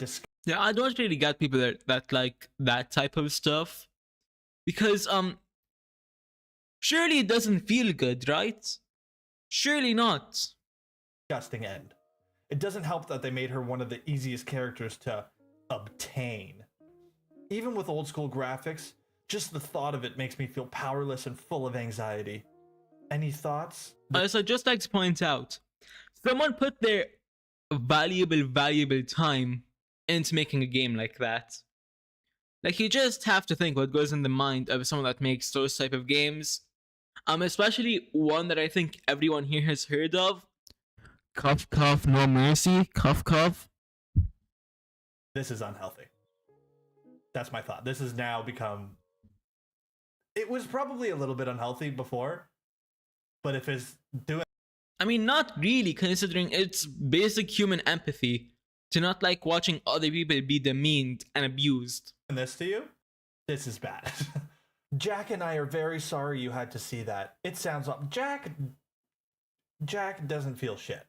Yeah, I don't really get people that like that type of stuff, because surely it doesn't feel good, right? Surely not. Disgusting end. It doesn't help that they made her one of the easiest characters to obtain. Even with old school graphics, just the thought of it makes me feel powerless and full of anxiety. Any thoughts? So I'd just like to point out, someone put their valuable time into making a game like that. Like, you just have to think what goes in the mind of someone that makes those type of games. Especially one that I think everyone here has heard of. Cough cough no mercy. Cough cough. This is unhealthy. That's my thought. This has now become... It was probably a little bit unhealthy before, but if it's doing... I mean, not really, considering it's basic human empathy to not like watching other people be demeaned and abused. This to you? This is bad. Jack and I are very sorry you had to see that. It sounds like Jack doesn't feel shit.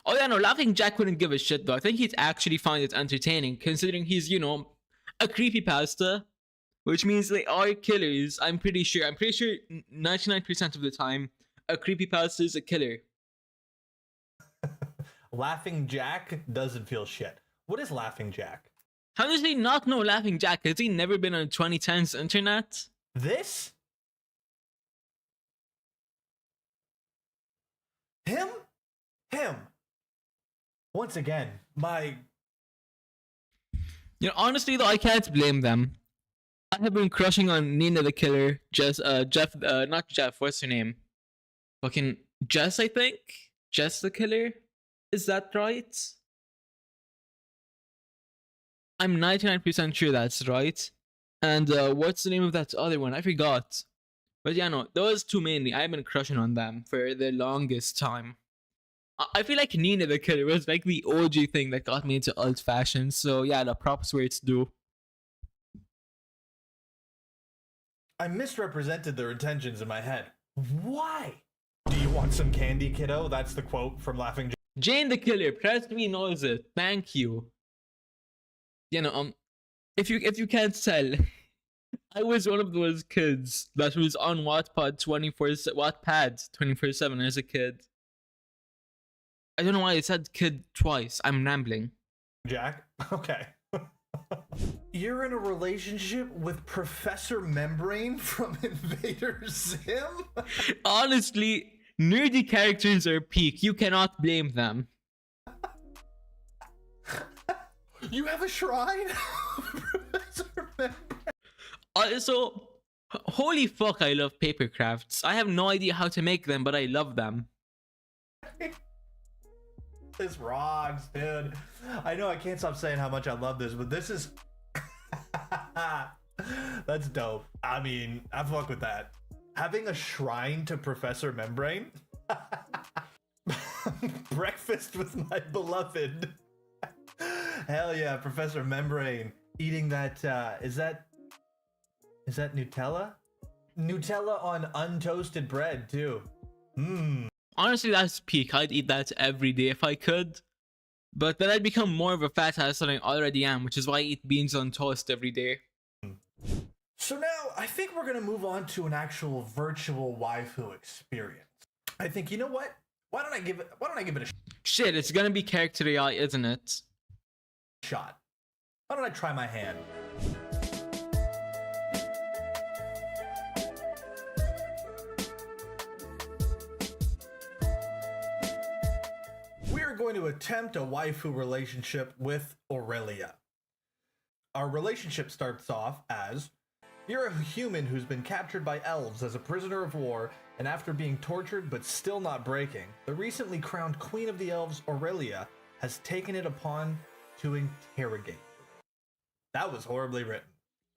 Oh yeah, no, Laughing Jack wouldn't give a shit though. I think he'd actually find it entertaining, considering he's, you know, a creepypasta, which means they are killers. I'm pretty sure 99% of the time, a creepypasta is a killer. Laughing Jack doesn't feel shit. What is Laughing Jack? How does he not know Laughing Jack? Has he never been on 2010s internet? This? Him? Once again, my... You know, honestly though, I can't blame them. I have been crushing on Nina the Killer, not Jeff, what's her name? Fucking Jess, I think? Jess the Killer? Is that right? I'm 99% sure that's right. And what's the name of that other one? I forgot. But yeah, no, those two mainly. I've been crushing on them for the longest time. I feel like Nina the Killer was like the OG thing that got me into alt fashion. So yeah, the props where it's due. I misrepresented their intentions in my head. Why? Do you want some candy, kiddo? That's the quote from Laughing Jane the Killer, press me knows it. Thank you. You know, if you can't tell, I was one of those kids that was on Wattpad 24/7 as a kid. I don't know why I said kid twice. I'm rambling. Jack? Okay. You're in a relationship with Professor Membrane from Invader Zim? Honestly, nerdy characters are peak. You cannot blame them. You have a shrine? Professor Membrane. Also, holy fuck, I love paper crafts. I have no idea how to make them, but I love them. This rocks, dude. I know I can't stop saying how much I love this, but this is... That's dope. I mean, I fuck with that. Having a shrine to Professor Membrane? Breakfast with my beloved. Hell yeah, Professor Membrane. Eating that, is that Nutella? Nutella on untoasted bread, too. Mmm. Honestly, that's peak. I'd eat that every day if I could. But then I'd become more of a fat ass than I already am, which is why I eat beans on toast every day. So now, I think we're gonna move on to an actual virtual waifu experience. I think, you know what? Why don't I give it a Shit, it's gonna be character AI, isn't it? shot? Why don't I try my hand? We are going to attempt a waifu relationship with Aurelia. Our relationship starts off as, you're a human who's been captured by elves as a prisoner of war, and after being tortured but still not breaking, the recently crowned Queen of the Elves, Aurelia, has taken it upon to interrogate you. That was horribly written.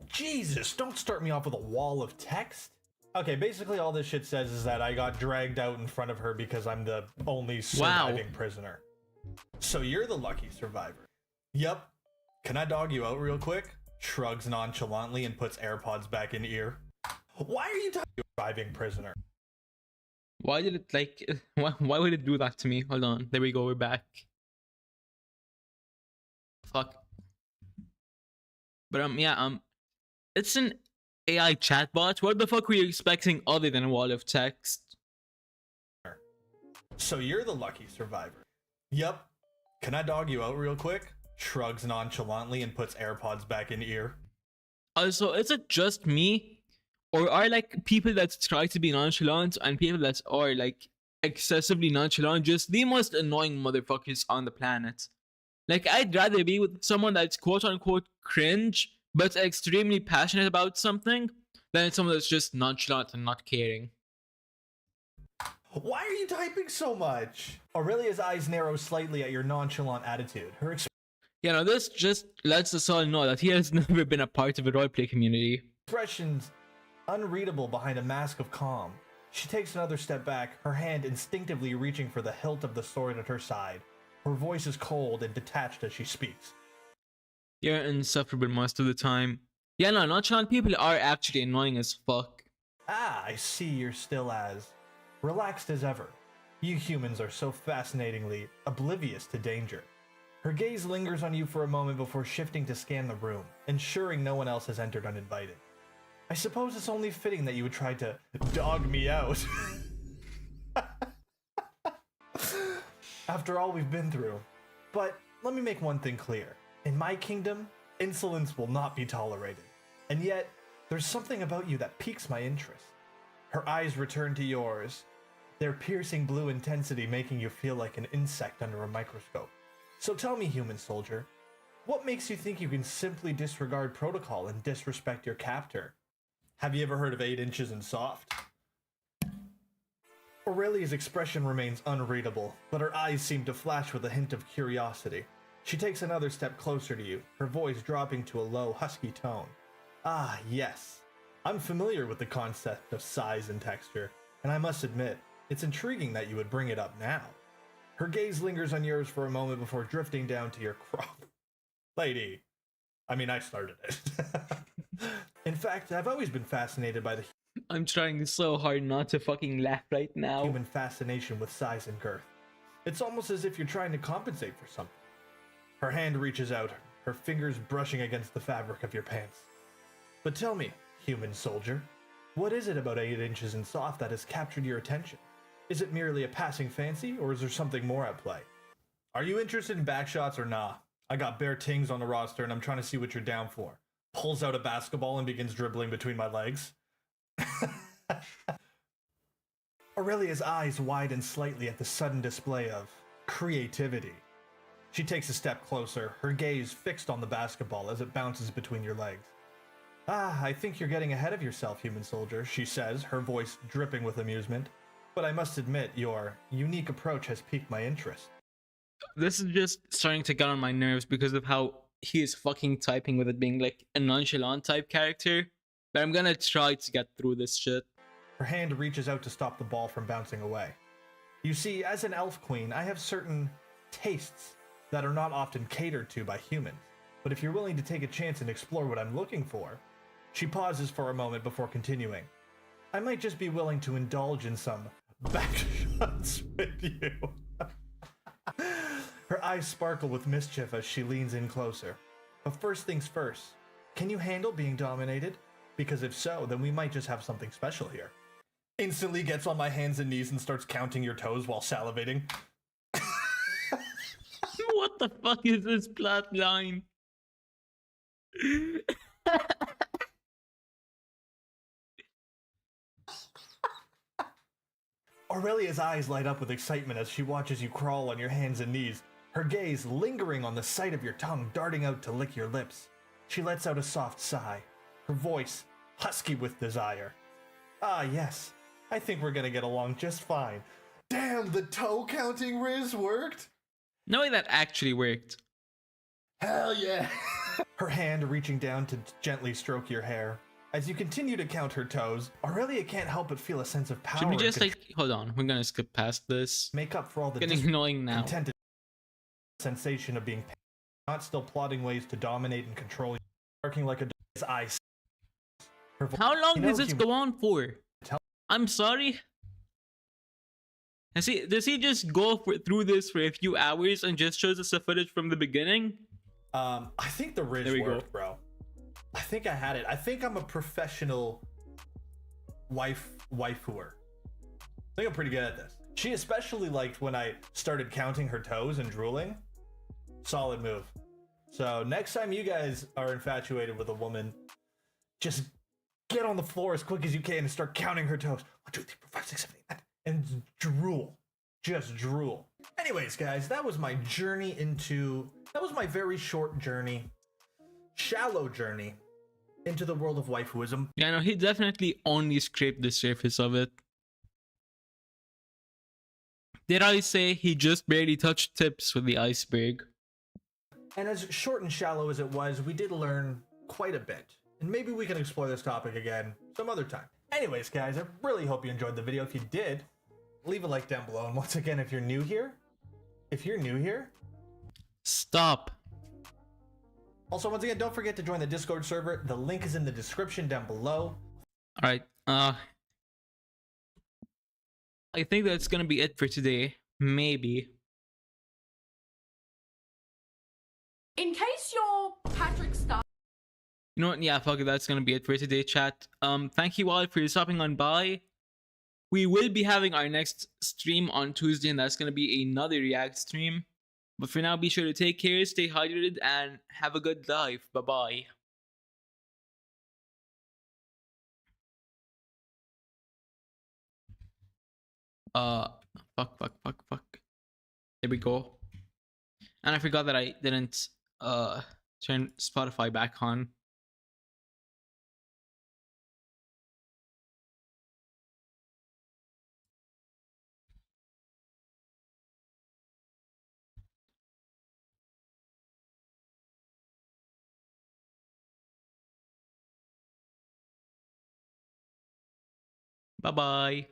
Jesus, don't start me off with a wall of text. Okay, basically all this shit says is that I got dragged out in front of her because I'm the only surviving prisoner. So you're the lucky survivor. Yup. Can I dog you out real quick? Shrugs nonchalantly and puts AirPods back in ear. Why are you surviving prisoner? Why did it like... Why would it do that to me? Hold on. There we go. We're back. Fuck. But yeah, it's an AI chatbot. What the fuck were you expecting other than a wall of text? So you're the lucky survivor. Yup. Can I dog you out real quick? Shrugs nonchalantly and puts AirPods back in ear. Also, is it just me? Or are like people that try to be nonchalant and people that are like excessively nonchalant just the most annoying motherfuckers on the planet? Like, I'd rather be with someone that's quote unquote cringe but extremely passionate about something than someone that's just nonchalant and not caring. Why are you typing so much? Aurelia's eyes narrow slightly at your nonchalant attitude. Her You know, this just lets us all know that he has never been a part of a roleplay community. Expressions unreadable behind a mask of calm. She takes another step back, her hand instinctively reaching for the hilt of the sword at her side. Her voice is cold and detached as she speaks. You're insufferable most of the time. Yeah, no, nonchalant people are actually annoying as fuck. Ah, I see you're still as relaxed as ever. You humans are so fascinatingly oblivious to danger. Her gaze lingers on you for a moment before shifting to scan the room, ensuring no one else has entered uninvited. I suppose it's only fitting that you would try to dog me out. After all we've been through. But let me make one thing clear. In my kingdom, insolence will not be tolerated. And yet, there's something about you that piques my interest. Her eyes return to yours, their piercing blue intensity making you feel like an insect under a microscope. So tell me, human soldier, what makes you think you can simply disregard protocol and disrespect your captor? Have you ever heard of 8 inches and soft? Aurelia's expression remains unreadable, but her eyes seem to flash with a hint of curiosity. She takes another step closer to you, her voice dropping to a low, husky tone. Ah, yes. I'm familiar with the concept of size and texture, and I must admit, it's intriguing that you would bring it up now. Her gaze lingers on yours for a moment before drifting down to your crop. Lady. I started it. In fact, I've always been fascinated by the I'm trying so hard not to fucking laugh right now. human fascination with size and girth. It's almost as if you're trying to compensate for something. Her hand reaches out, her fingers brushing against the fabric of your pants. But tell me, human soldier, what is it about 8 inches in soft that has captured your attention? Is it merely a passing fancy, or is there something more at play? Are you interested in backshots or nah? I got bare tings on the roster and I'm trying to see what you're down for. Pulls out a basketball and begins dribbling between my legs. Aurelia's eyes widen slightly at the sudden display of creativity. She takes a step closer, her gaze fixed on the basketball as it bounces between your legs. Ah, I think you're getting ahead of yourself, human soldier, she says, her voice dripping with amusement. But I must admit, your unique approach has piqued my interest. This is just starting to get on my nerves because of how he is fucking typing with it being like a nonchalant type character. But I'm gonna try to get through this shit. Her hand reaches out to stop the ball from bouncing away. You see, as an elf queen, I have certain tastes that are not often catered to by humans. But if you're willing to take a chance and explore what I'm looking for... She pauses for a moment before continuing. I might just be willing to indulge in some backshots with you. Her eyes sparkle with mischief as she leans in closer. But first things first, can you handle being dominated? Because if so, then we might just have something special here. Instantly gets on my hands and knees and starts counting your toes while salivating. What the fuck is this plot line? Aurelia's eyes light up with excitement as she watches you crawl on your hands and knees, her gaze lingering on the sight of your tongue darting out to lick your lips. She lets out a soft sigh, her voice husky with desire. Ah, yes, I think we're gonna get along just fine. Damn, the toe counting riz worked? No way that actually worked. Hell yeah! Her hand reaching down to gently stroke your hair. As you continue to count her toes, Aurelia can't help but feel a sense of power. Should we just like, hold on, we're gonna skip past this. Make up for all the getting annoying now. Contented sensation of being not still plotting ways to dominate and control you, barking like a dog's eyes. How long does this go on for? I'm sorry. Does he just go through this for a few hours and just shows us the footage from the beginning? I think the Riz worked, bro. I think I had it. I think I'm a professional waifuer. I think I'm pretty good at this. She especially liked when I started counting her toes and drooling. Solid move. So next time you guys are infatuated with a woman, just get on the floor as quick as you can and start counting her toes. 1, 2, 3, 4, 5, 6, 7, 8, 9. And drool. Just drool. Anyways, guys, that was my journey into... That was my very short journey. Shallow journey into the world of waifuism. Yeah, no, he definitely only scraped the surface of it. Did I say he just barely touched tips with the iceberg? And as short and shallow as it was, we did learn quite a bit. And maybe we can explore this topic again some other time. Anyways, guys, I really hope you enjoyed the video. If you did, leave a like down below. And once again, if you're new here, stop. Also, once again, don't forget to join the Discord server. The link is in the description down below. All right. I think that's gonna be it for today. Maybe. In case you're Patrick Star. You know what? Yeah, fuck it. That's gonna be it for today, chat. Thank you all for stopping on by. We will be having our next stream on Tuesday, and that's gonna be another React stream. But for now, be sure to take care, stay hydrated, and have a good life. Bye-bye. Fuck. There we go. And I forgot that I didn't turn Spotify back on. Bye bye.